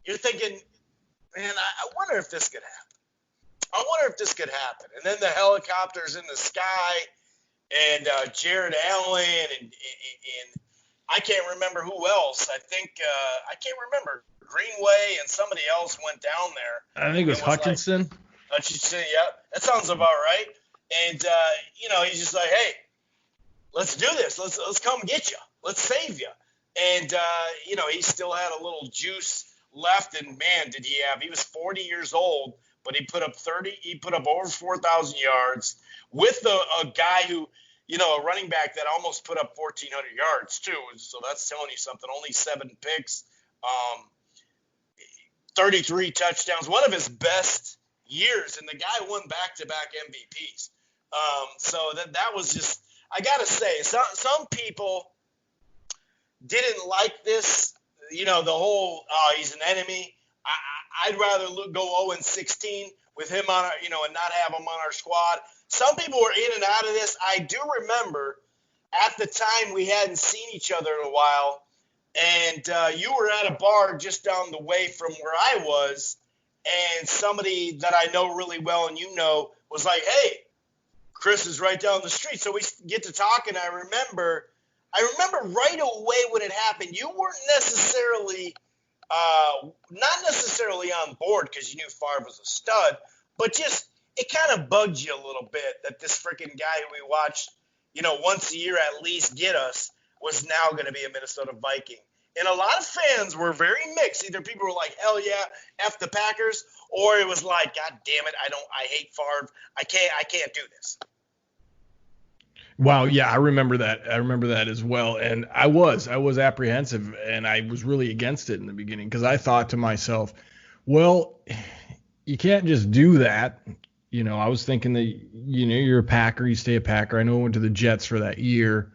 you're thinking, man, I wonder if this could happen. And then the helicopters in the sky and Jared Allen and I can't remember who else. I think I can't remember. Greenway and somebody else went down there. I think it was Hutchinson. Hutchinson, yeah. That sounds about right. And, he's just like, hey, let's do this. Let's come get you. Let's save you. And, he still had a little juice left. And, man, did he have. He was 40 years old, but he put up over 4,000 yards with a guy who, a running back that almost put up 1,400 yards, too. So that's telling you something. Only 7 picks. 33 touchdowns, one of his best years, and the guy won back-to-back MVPs. So that was just, I got to say, some people didn't like this, the whole, he's an enemy. I'd rather go 0-16 with him on, and not have him on our squad. Some people were in and out of this. I do remember at the time we hadn't seen each other in a while, and you were at a bar just down the way from where I was, and somebody that I know really well and was like, hey, Chris is right down the street. So we get to talking. I remember right away when it happened, you weren't necessarily not necessarily on board because you knew Favre was a stud, but just it kind of bugged you a little bit that this freaking guy who we watched, once a year at least get us was now going to be a Minnesota Viking. And a lot of fans were very mixed. Either people were like, hell yeah, F the Packers, or it was like, God damn it, I hate Favre. I can't do this. Wow, yeah, I remember that as well. And I was apprehensive, and I was really against it in the beginning because I thought to myself, well, you can't just do that. I was thinking that, you're a Packer, you stay a Packer. I know I went to the Jets for that year,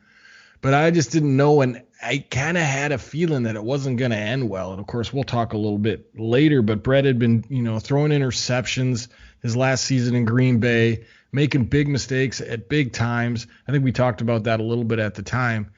but I just didn't know, and I kind of had a feeling that it wasn't going to end well. And, of course, we'll talk a little bit later, but Brett had been, throwing interceptions his last season in Green Bay, making big mistakes at big times. I think we talked about that a little bit at the time.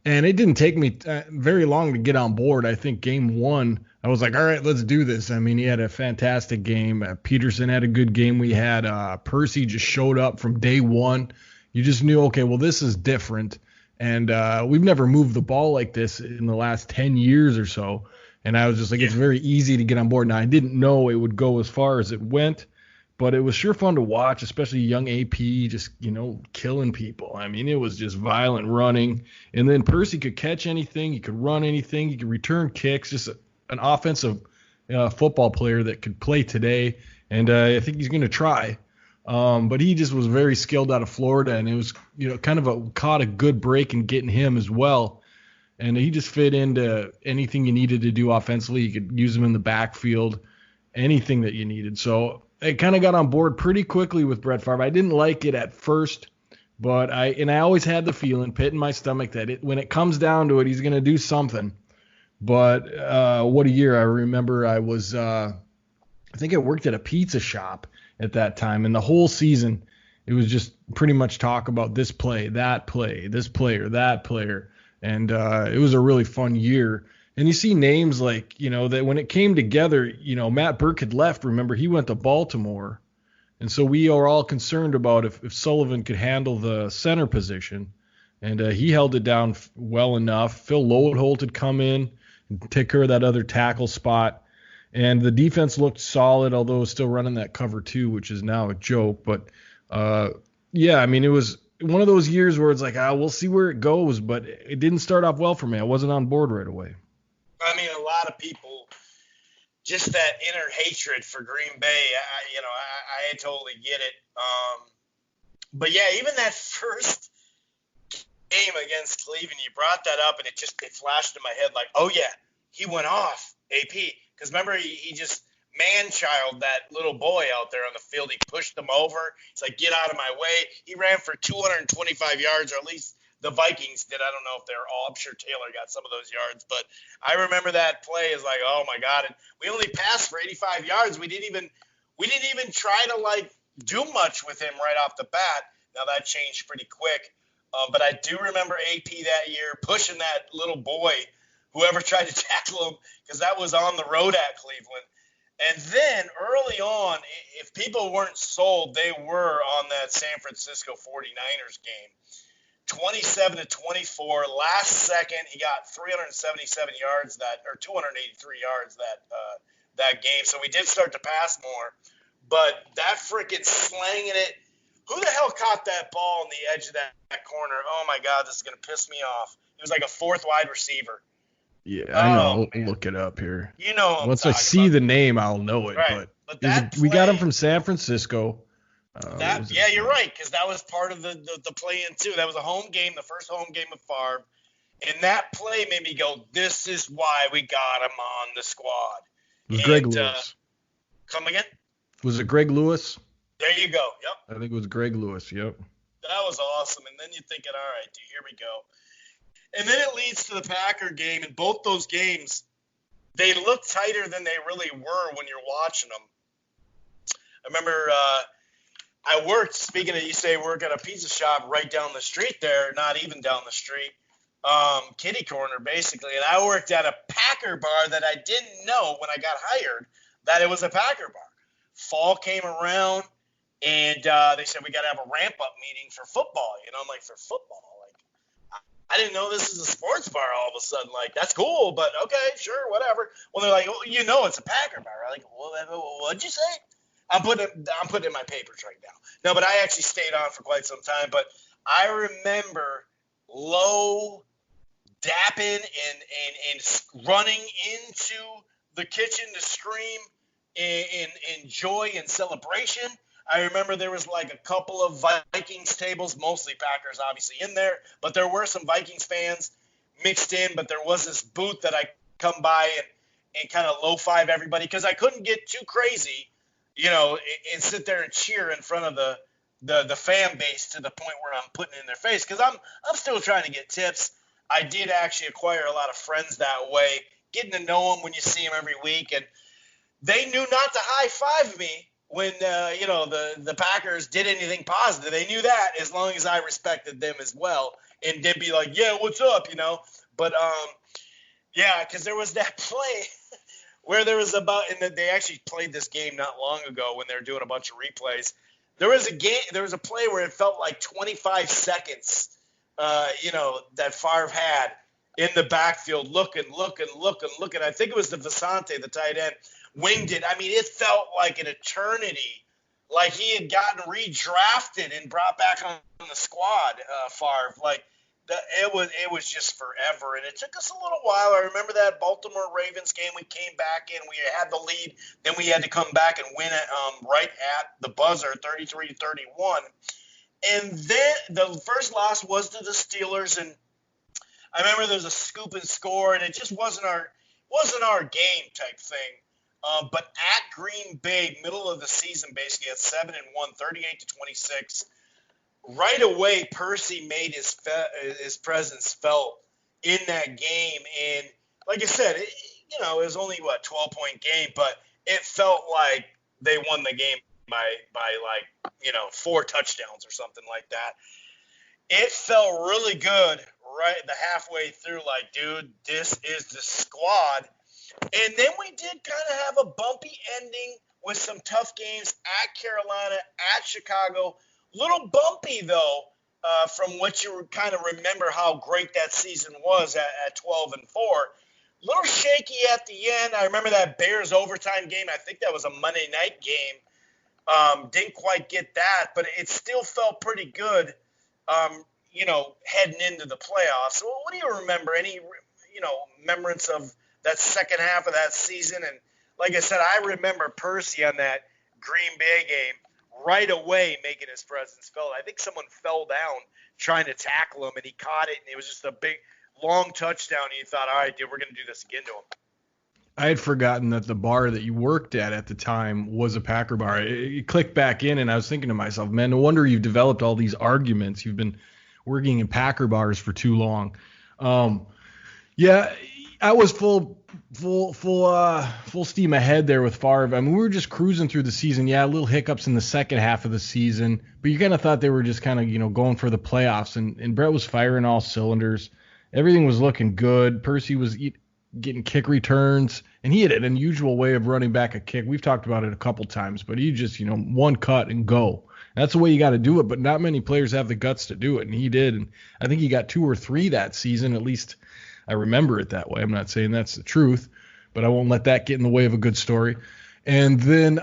And it didn't take me very long to get on board. I think game 1, I was like, all right, let's do this. I mean, he had a fantastic game. Peterson had a good game. We had Percy just showed up from day 1. You just knew, okay, well, this is different. And we've never moved the ball like this in the last 10 years or so. And I was just like, It's very easy to get on board. Now, I didn't know it would go as far as it went, but it was sure fun to watch, especially young AP just, killing people. I mean, it was just violent running. And then Percy could catch anything. He could run anything. He could return kicks, just an offensive football player that could play today. And I think he's going to try. But he just was very skilled out of Florida, and it was, kind of caught a good break in getting him as well. And he just fit into anything you needed to do offensively. You could use him in the backfield, anything that you needed. So I kind of got on board pretty quickly with Brett Favre. I didn't like it at first But I always had the feeling, pit in my stomach, that when it comes down to it, he's going to do something. But what a year. I remember I think I worked at a pizza shop at that time, and the whole season it was just pretty much talk about this play, that play, this player, that player. And it was a really fun year. And you see names like, that when it came together, Matt Burke had left. Remember, he went to Baltimore. And so we are all concerned about if Sullivan could handle the center position. And he held it down well enough. Phil Lodeholt had come in and take care of that other tackle spot. And the defense looked solid, although it was still running that cover 2, which is now a joke. But, it was one of those years where it's like, we'll see where it goes. But it didn't start off well for me. I wasn't on board right away. I mean, a lot of people, just that inner hatred for Green Bay, I totally get it. But, yeah, even that first game against Cleveland, you brought that up, and it flashed in my head like, oh, yeah, he went off, AP. Because remember, he just man-child that little boy out there on the field. He pushed him over. He's like, get out of my way. He ran for 225 yards, or at least the Vikings did. I don't know if they're all. I'm sure Taylor got some of those yards. But I remember that play is like, oh, my God. And we only passed for 85 yards. We didn't even try to, do much with him right off the bat. Now, that changed pretty quick. But I do remember AP that year pushing that little boy, whoever tried to tackle him, because that was on the road at Cleveland. And then early on, if people weren't sold, they were on that San Francisco 49ers game. 27-24, last second, he got 377 yards 283 yards that game. So we did start to pass more. But that freaking slanging it, who the hell caught that ball on the edge of that corner? Oh, my God, this is going to piss me off. It was like a fourth wide receiver. Yeah, I know. I'll look it up here. Once I see the name, I'll know it. Right. But we got him from San Francisco. You're right, because that was part of the play-in, too. That was a home game, the first home game of Favre. And that play made me go, this is why we got him on the squad. It was Greg Lewis. Come again? Was it Greg Lewis? There you go. Yep. I think it was Greg Lewis. Yep. That was awesome. And then you're thinking, all right, dude, here we go. And then it leads to the Packer game. And both those games, they look tighter than they really were when you're watching them. I remember I worked, speaking of, you say work at a pizza shop right down the street there, not even down the street, kitty corner basically. And I worked at a Packer bar that I didn't know when I got hired that it was a Packer bar. Fall came around, and they said, we got to have a ramp-up meeting for football. I'm like, for football? I didn't know this is a sports bar all of a sudden. Like, that's cool, but okay, sure, whatever. Well, they're like, it's a Packer bar. I'm like, well, what'd you say? I'm putting it in my papers right now. No, but I actually stayed on for quite some time. But I remember Lowe dapping and running into the kitchen to scream in joy and celebration. I remember there was like a couple of Vikings tables, mostly Packers obviously in there, but there were some Vikings fans mixed in. But there was this booth that I come by and kind of low-five everybody because I couldn't get too crazy, and sit there and cheer in front of the fan base to the point where I'm putting it in their face because I'm still trying to get tips. I did actually acquire a lot of friends that way, getting to know them when you see them every week, and they knew not to high-five me when, the Packers did anything positive. They knew that as long as I respected them as well. And they'd be like, yeah, what's up, But, because there was that play where there was and they actually played this game not long ago when they were doing a bunch of replays. There was a play where it felt like 25 seconds, that Favre had in the backfield looking. I think it was the Visante, the tight end, winged it. I mean, it felt like an eternity, like he had gotten redrafted and brought back on the squad, Favre. Like, it was just forever, and it took us a little while. I remember that Baltimore Ravens game. We came back in. We had the lead. Then we had to come back and win it right at the buzzer, 33-31. And then the first loss was to the Steelers, and I remember there was a scoop and score, and it just wasn't our game type thing. But at Green Bay, middle of the season, basically at 7-1, 38-26, right away Percy made his presence felt in that game. And like I said, it was only, 12-point game, but it felt like they won the game by 4 touchdowns or something like that. It felt really good right the halfway through, like, dude, this is the squad. And then we did kind of have a bumpy ending with some tough games at Carolina, at Chicago. Little bumpy, though, from what you kind of remember how great that season was at 12-4. Little shaky at the end. I remember that Bears overtime game. I think that was a Monday night game. Didn't quite get that, but it still felt pretty good, heading into the playoffs. So what do you remember? Any, remembrance of that second half of that season? And like I said, I remember Percy on that Green Bay game right away making his presence felt. I think someone fell down trying to tackle him, and he caught it, and it was just a big, long touchdown, and you thought, all right, dude, we're going to do this again to him. I had forgotten that the bar that you worked at the time was a Packer bar. It clicked back in, and I was thinking to myself, man, no wonder you've developed all these arguments. You've been working in Packer bars for too long. Yeah, I was full steam ahead there with Favre. I mean, we were just cruising through the season. Yeah, little hiccups in the second half of the season, but you kind of thought they were just kind of, going for the playoffs. And Brett was firing all cylinders. Everything was looking good. Percy was getting kick returns, and he had an unusual way of running back a kick. We've talked about it a couple times, but he just, one cut and go. That's the way you got to do it, but not many players have the guts to do it, and he did. And I think he got 2 or 3 that season, at least I remember it that way. I'm not saying that's the truth, but I won't let that get in the way of a good story. And then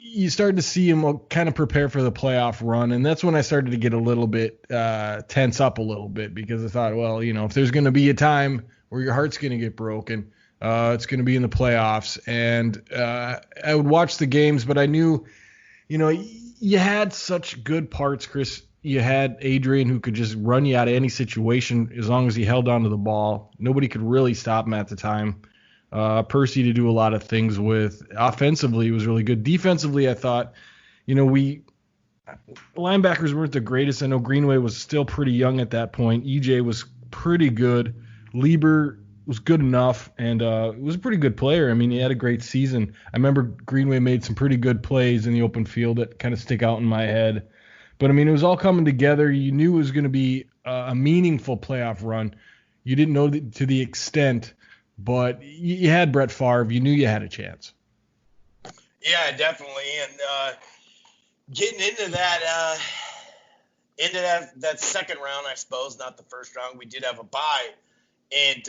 you started to see him kind of prepare for the playoff run, and that's when I started to get a little bit tense up a little bit, because I thought, well, if there's going to be a time where your heart's going to get broken, it's going to be in the playoffs. And I would watch the games, but I knew, you had such good parts, Chris. You had Adrian, who could just run you out of any situation as long as he held onto the ball. Nobody could really stop him at the time. Percy to do a lot of things with. Offensively, he was really good. Defensively, I thought, linebackers weren't the greatest. I know Greenway was still pretty young at that point. EJ was pretty good. Lieber was good enough, and was a pretty good player. I mean, he had a great season. I remember Greenway made some pretty good plays in the open field that kind of stick out in my head. But, I mean, it was all coming together. You knew it was going to be a meaningful playoff run. You didn't know to the extent, but you had Brett Favre. You knew you had a chance. Yeah, definitely. And getting into that second round, I suppose, not the first round, we did have a bye. And,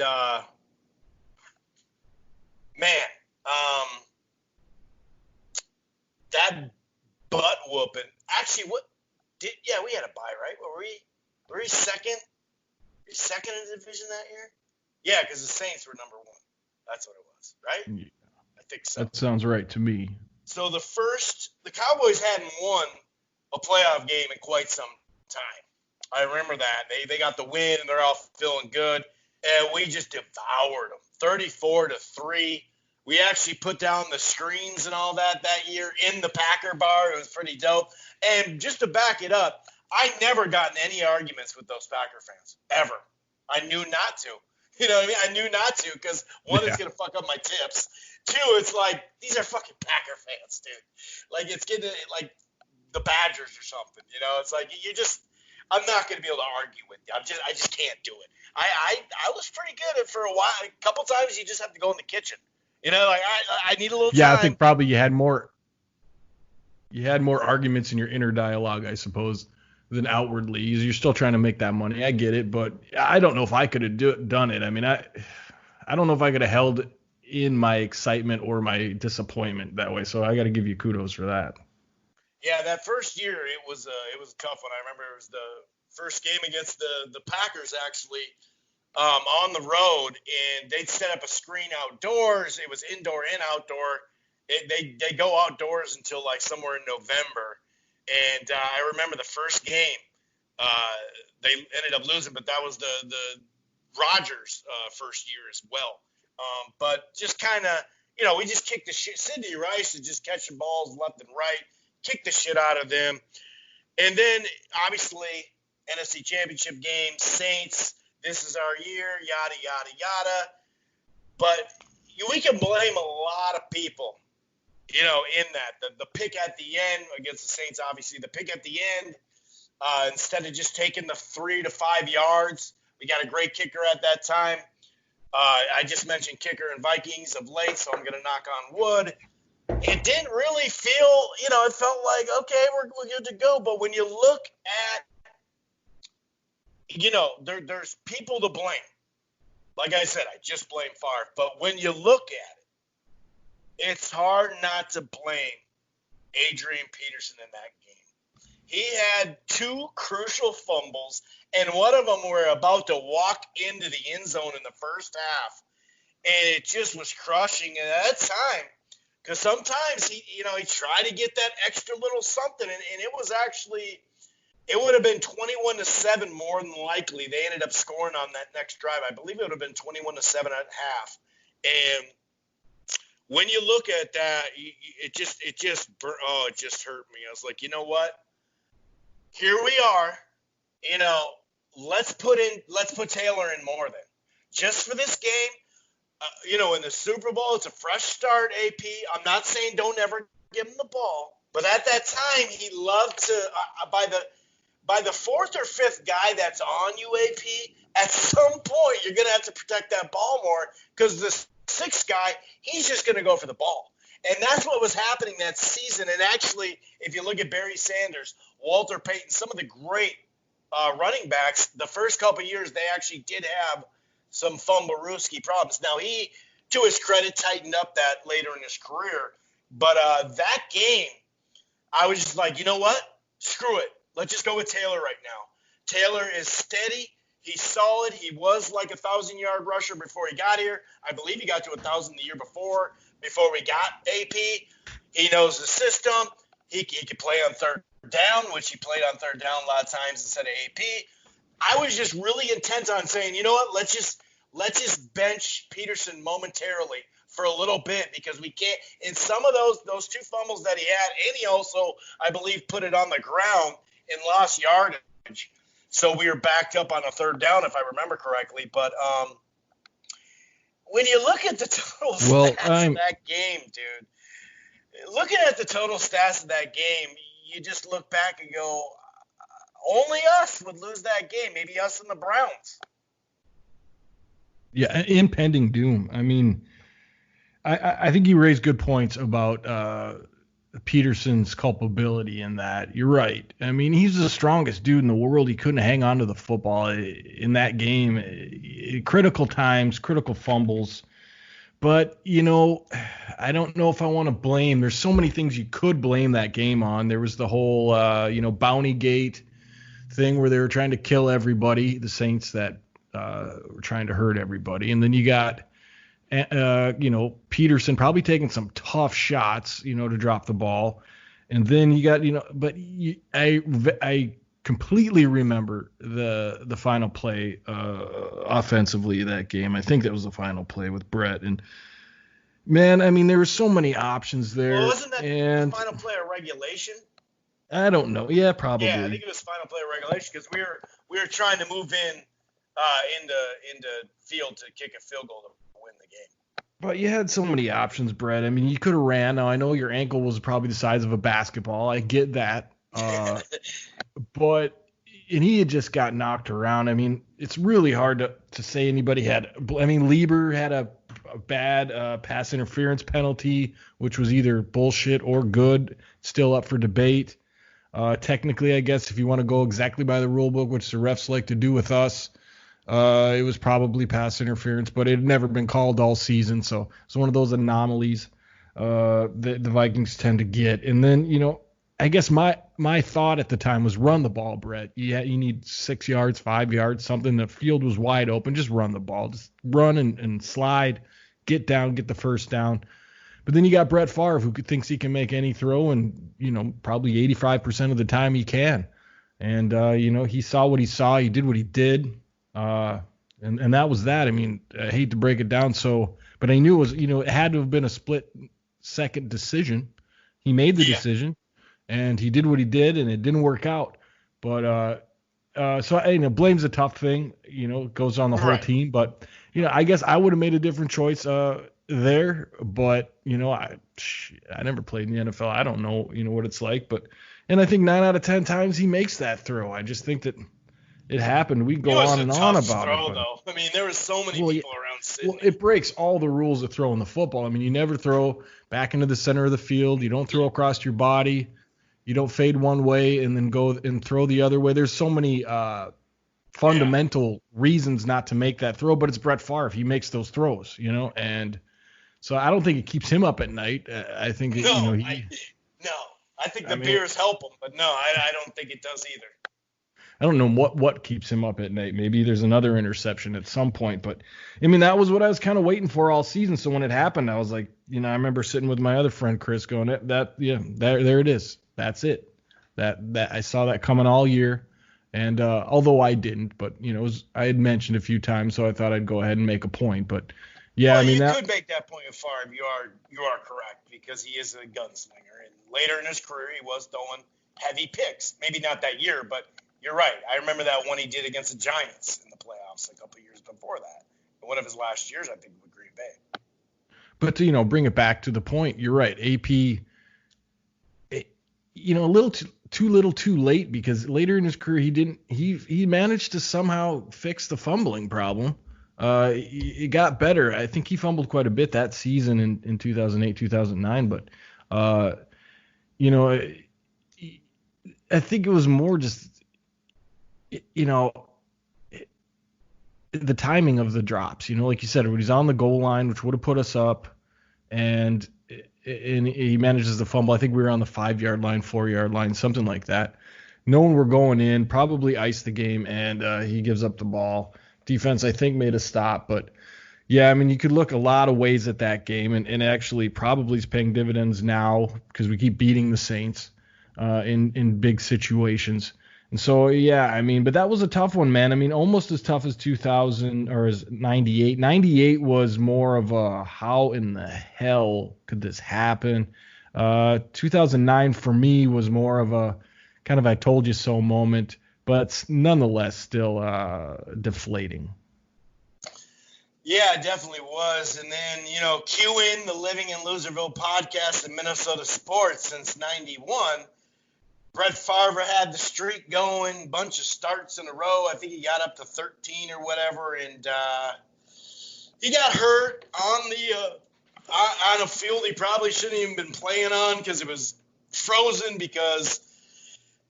that butt whooping. Actually, we had a bye, right? Were we second? Second in the division that year? Yeah, because the Saints were number 1. That's what it was, right? Yeah. I think so. That sounds right to me. So the Cowboys hadn't won a playoff game in quite some time. I remember that. They got the win, and they're all feeling good. And we just devoured them, 34-3. We actually put down the screens and all that year in the Packer bar. It was pretty dope. And just to back it up, I never got in any arguments with those Packer fans, ever. I knew not to. You know what I mean? I knew not to, because one, it's going to fuck up my tips. 2, it's like, these are fucking Packer fans, dude. Like, it's getting like the Badgers or something. It's like, I'm not going to be able to argue with you. I just can't do it. I was pretty good at for a while. A couple times you just have to go in the kitchen. I need a little time. Yeah, I think probably you had more arguments in your inner dialogue, I suppose, than outwardly. You're still trying to make that money. I get it, but I don't know if I could have done it. I mean, I don't know if I could have held in my excitement or my disappointment that way. So I got to give you kudos for that. Yeah, that first year it was a tough one. I remember it was the first game against the Packers, actually, on the road, and they'd set up a screen outdoors. It was indoor and outdoor. They go outdoors until like somewhere in November. And I remember the first game, they ended up losing, but that was the Rodgers first year as well. But just kind of, we just kicked the shit. Sidney Rice is just catching balls left and right, kicked the shit out of them. And then, obviously, NFC Championship game, Saints, this is our year, yada, yada, yada. But we can blame a lot of people, in that. The pick at the end against the Saints, obviously, the pick at the end, instead of just taking the 3 to 5 yards, we got a great kicker at that time. I just mentioned kicker and Vikings of late, so I'm going to knock on wood. It didn't really feel, it felt like, okay, we're good to go. But when you look at, there's people to blame. Like I said, I just blame Favre. But when you look at it, it's hard not to blame Adrian Peterson in that game. He had 2 crucial fumbles, and one of them were about to walk into the end zone in the first half. And it just was crushing at that time. Because sometimes he tried to get that extra little something, and it was actually, it would have been 21-7 more than likely. They ended up scoring on that next drive. I believe it would have been 21-7 at half. And when you look at that, it just hurt me. I was like, you know what? Here we are. Let's put Taylor in more than just for this game. In the Super Bowl, it's a fresh start, AP. I'm not saying don't ever give him the ball. But at that time, he loved to, by the 4th or 5th guy that's on you, AP, at some point, you're going to have to protect that ball more because the 6th guy, he's just going to go for the ball. And that's what was happening that season. And actually, if you look at Barry Sanders, Walter Payton, some of the great running backs, the first couple of years, they actually did have some fumblerooski problems. Now, he, to his credit, tightened up that later in his career. But that game, I was just like, you know what? Screw it. Let's just go with Taylor right now. Taylor is steady. He's solid. He was like a 1,000-yard rusher before he got here. I believe he got to 1,000 the year before we got AP. He knows the system. He could play on third down, which he played on third down a lot of times instead of AP. I was just really intent on saying, you know what, let's just bench Peterson momentarily for a little bit because we can't. In some of those 2 fumbles that he had, and he also, I believe, put it on the ground and lost yardage. So we were backed up on a third down, if I remember correctly. But when you look at the total stats of that game, dude, looking at the total stats of that game, you just look back and go, only us would lose that game. Maybe us and the Browns. Yeah, impending doom. I mean, I think you raised good points about Peterson's culpability in that. You're right. I mean, he's the strongest dude in the world. He couldn't hang on to the football in that game. Critical times, critical fumbles. But, I don't know if I want to blame. There's so many things you could blame that game on. There was the whole, Bounty Gate thing where they were trying to kill everybody, the Saints that were trying to hurt everybody. And then you got, Peterson probably taking some tough shots, to drop the ball. And then you got, I completely remember the final play offensively that game. I think that was the final play with Brett. And, man, I mean, there were so many options there. Well, wasn't that the final play of regulation? I don't know. Yeah, probably. Yeah, I think it was final play of regulation because we were trying to move into field to kick a field goal to win the game. But you had so many options, Brett. I mean, you could have ran. Now, I know your ankle was probably the size of a basketball. I get that. But he had just got knocked around. I mean, it's really hard to say anybody had. I mean, Lieber had a bad pass interference penalty, which was either bullshit or good. Still up for debate. Technically, I guess if you want to go exactly by the rule book, which the refs like to do with us, it was probably pass interference, but it had never been called all season. So it's one of those anomalies that the Vikings tend to get. And then, I guess my thought at the time was run the ball, Brett. You need 6 yards, 5 yards, something. The field was wide open. Just run the ball. Just run and slide, get down, get the first down. But then you got Brett Favre, who thinks he can make any throw, and, probably 85% of the time he can. And, he saw what he saw. He did what he did. And that was that. I mean, I hate to break it down. But I knew it was, it had to have been a split-second decision. He made the decision. and he did what he did, and it didn't work out. But so blame's a tough thing. It goes on the whole team. But I guess I would have made a different choice there. But I never played in the NFL. I don't know what it's like. And I think 9 out of 10 times he makes that throw. I just think that it happened. We go on and on about it. Though. I mean, there were so many people around Sydney. Well, it breaks all the rules of throwing the football. I mean, you never throw back into the center of the field. You don't throw across your body. You don't fade one way and then go and throw the other way. There's so many fundamental reasons not to make that throw, but it's Brett Favre. He makes those throws, and so I don't think it keeps him up at night. I think I think the beers help him, but no, I don't think it does either. I don't know what keeps him up at night. Maybe there's another interception at some point, but I mean, that was what I was kind of waiting for all season. So when it happened, I was like, I remember sitting with my other friend Chris going, there it is. That's it. That I saw that coming all year, and although I didn't, but I had mentioned a few times, so I thought I'd go ahead and make a point. But yeah, you could make that point with Favre. You are correct, because he is a gunslinger, and later in his career he was throwing heavy picks. Maybe not that year, but you're right. I remember that one he did against the Giants in the playoffs a couple of years before that. One of his last years, I think, with Green Bay. But to bring it back to the point, you're right. AP. A little too little too late, because later in his career he managed to somehow fix the fumbling problem. It got better. I think he fumbled quite a bit that season in 2008, 2009, but I think it was more just the timing of the drops, like you said, when he's on the goal line, which would have put us up, and he manages the fumble. I think we were on the 5-yard line, 4-yard line, something like that. Knowing we're going in, probably iced the game, and he gives up the ball. Defense, I think, made a stop. But, yeah, I mean, you could look a lot of ways at that game, and actually probably is paying dividends now because we keep beating the Saints in big situations. And so, yeah, I mean, but that was a tough one, man. I mean, almost as tough as 2000 or as 98. 98 was more of a how in the hell could this happen? 2009 for me was more of a kind of I told you so moment, but nonetheless still deflating. Yeah, it definitely was. And then, cue in the Living in Loserville podcast in Minnesota sports since 91. Brett Favre had the streak going, bunch of starts in a row. I think he got up to 13 or whatever, and he got hurt on a field he probably shouldn't even been playing on because it was frozen, because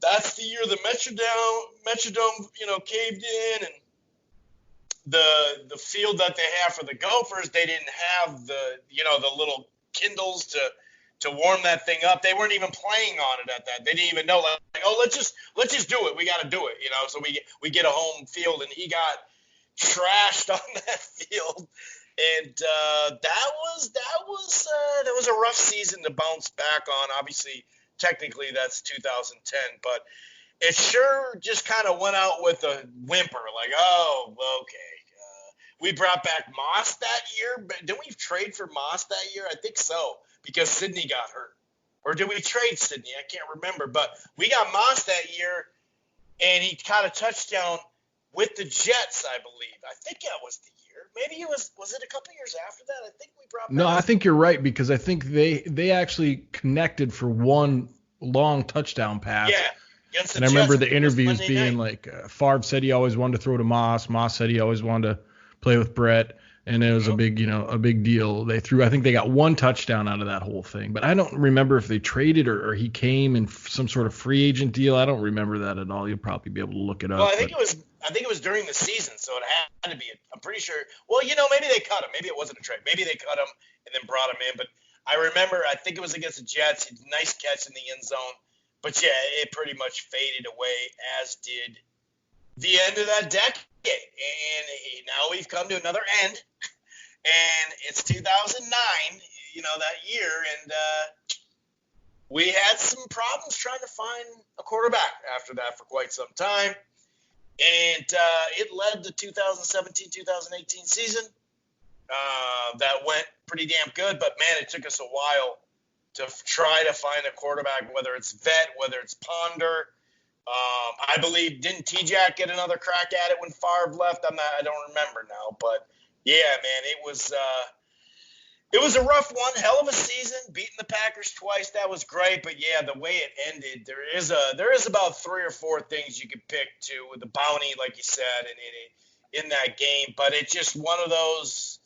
that's the year the Metrodome, caved in, and the field that they have for the Gophers, they didn't have the little Kindles to warm that thing up. They weren't even playing on it at that. They didn't even know, let's just do it. We got to do it, So we get a home field, and he got trashed on that field, and that was a rough season to bounce back on. Obviously, technically that's 2010, but it sure just kind of went out with a whimper, okay. We brought back Moss that year, but didn't we trade for Moss that year? I think so, because Sidney got hurt. Or did we trade Sidney? I can't remember. But we got Moss that year, and he caught a touchdown with the Jets, I believe. I think that was the year. Maybe was it a couple years after that? I think we brought back. No, I think you're right, because I think they actually connected for one long touchdown pass. Yeah. And I remember the interviews being like, Favre said he always wanted to throw to Moss. Moss said he always wanted to play with Brett, and it was a big deal. I think they got one touchdown out of that whole thing, but I don't remember if they traded or he came in some sort of free agent deal. I don't remember that at all. You'll probably be able to look it up. Well, I think it was during the season, so it had to be. I'm pretty sure. Well, maybe they cut him. Maybe it wasn't a trade. Maybe they cut him and then brought him in. But I remember, I think it was against the Jets. Nice catch in the end zone. But yeah, it pretty much faded away, as did the end of that decade. And now we've come to another end, and it's 2009, that year, and we had some problems trying to find a quarterback after that for quite some time, and it led the 2017-2018 season. That went pretty damn good, but man, it took us a while to try to find a quarterback, whether it's Vet, whether it's Ponder. I believe, didn't T-Jack get another crack at it when Favre left? I don't remember now, but yeah, man, it was a rough one, hell of a season, beating the Packers twice. That was great, but yeah, the way it ended, there is about 3 or 4 things you could pick to with the bounty, like you said, in that game. But it's just one of those,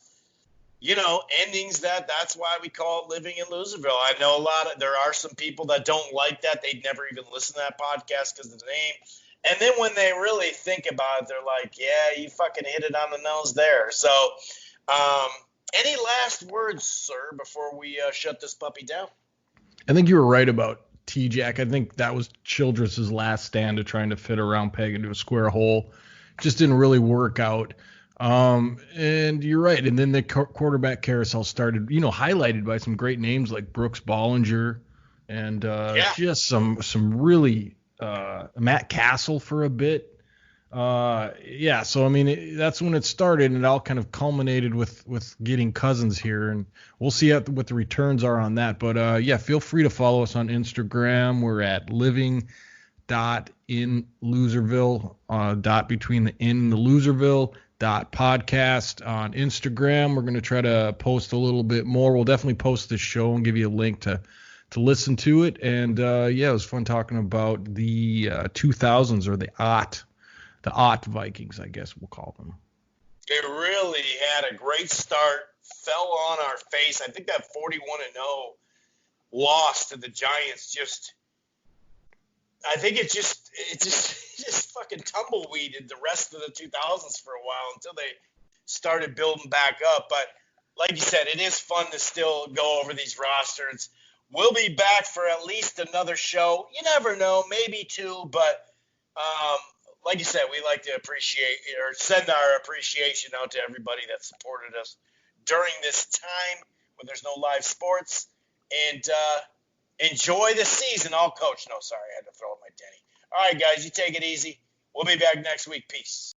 endings that's why we call it living in Loserville. I know there are some people that don't like that. They'd never even listen to that podcast because of the name. And then when they really think about it, they're like, yeah, you fucking hit it on the nose there. So, any last words, sir, before we shut this puppy down? I think you were right about T-Jack. I think that was Childress' last stand of trying to fit a round peg into a square hole. Just didn't really work out. And you're right. And then the quarterback carousel started, highlighted by some great names like Brooks Bollinger and just some really Matt Castle for a bit. So I mean, that's when it started, and it all kind of culminated with getting Cousins here, and we'll see what the returns are on that. But feel free to follow us on Instagram. We're at living.inloserville, dot between the in and the Loserville .podcast on Instagram. We're going to try to post a little bit more. We'll definitely post this show and give you a link to listen to it. And it was fun talking about the 2000s, or the aught Vikings, I guess we'll call them. It really had a great start, fell on our face. I think that 41-0 loss to the Giants it just fucking tumbleweeded the rest of the 2000s for a while until they started building back up. But like you said, it is fun to still go over these rosters. We'll be back for at least another show. You never know, maybe 2, but like you said, we like to appreciate or send our appreciation out to everybody that supported us during this time when there's no live sports. And enjoy the season. I had to throw up my Denny. All right, guys, you take it easy. We'll be back next week. Peace.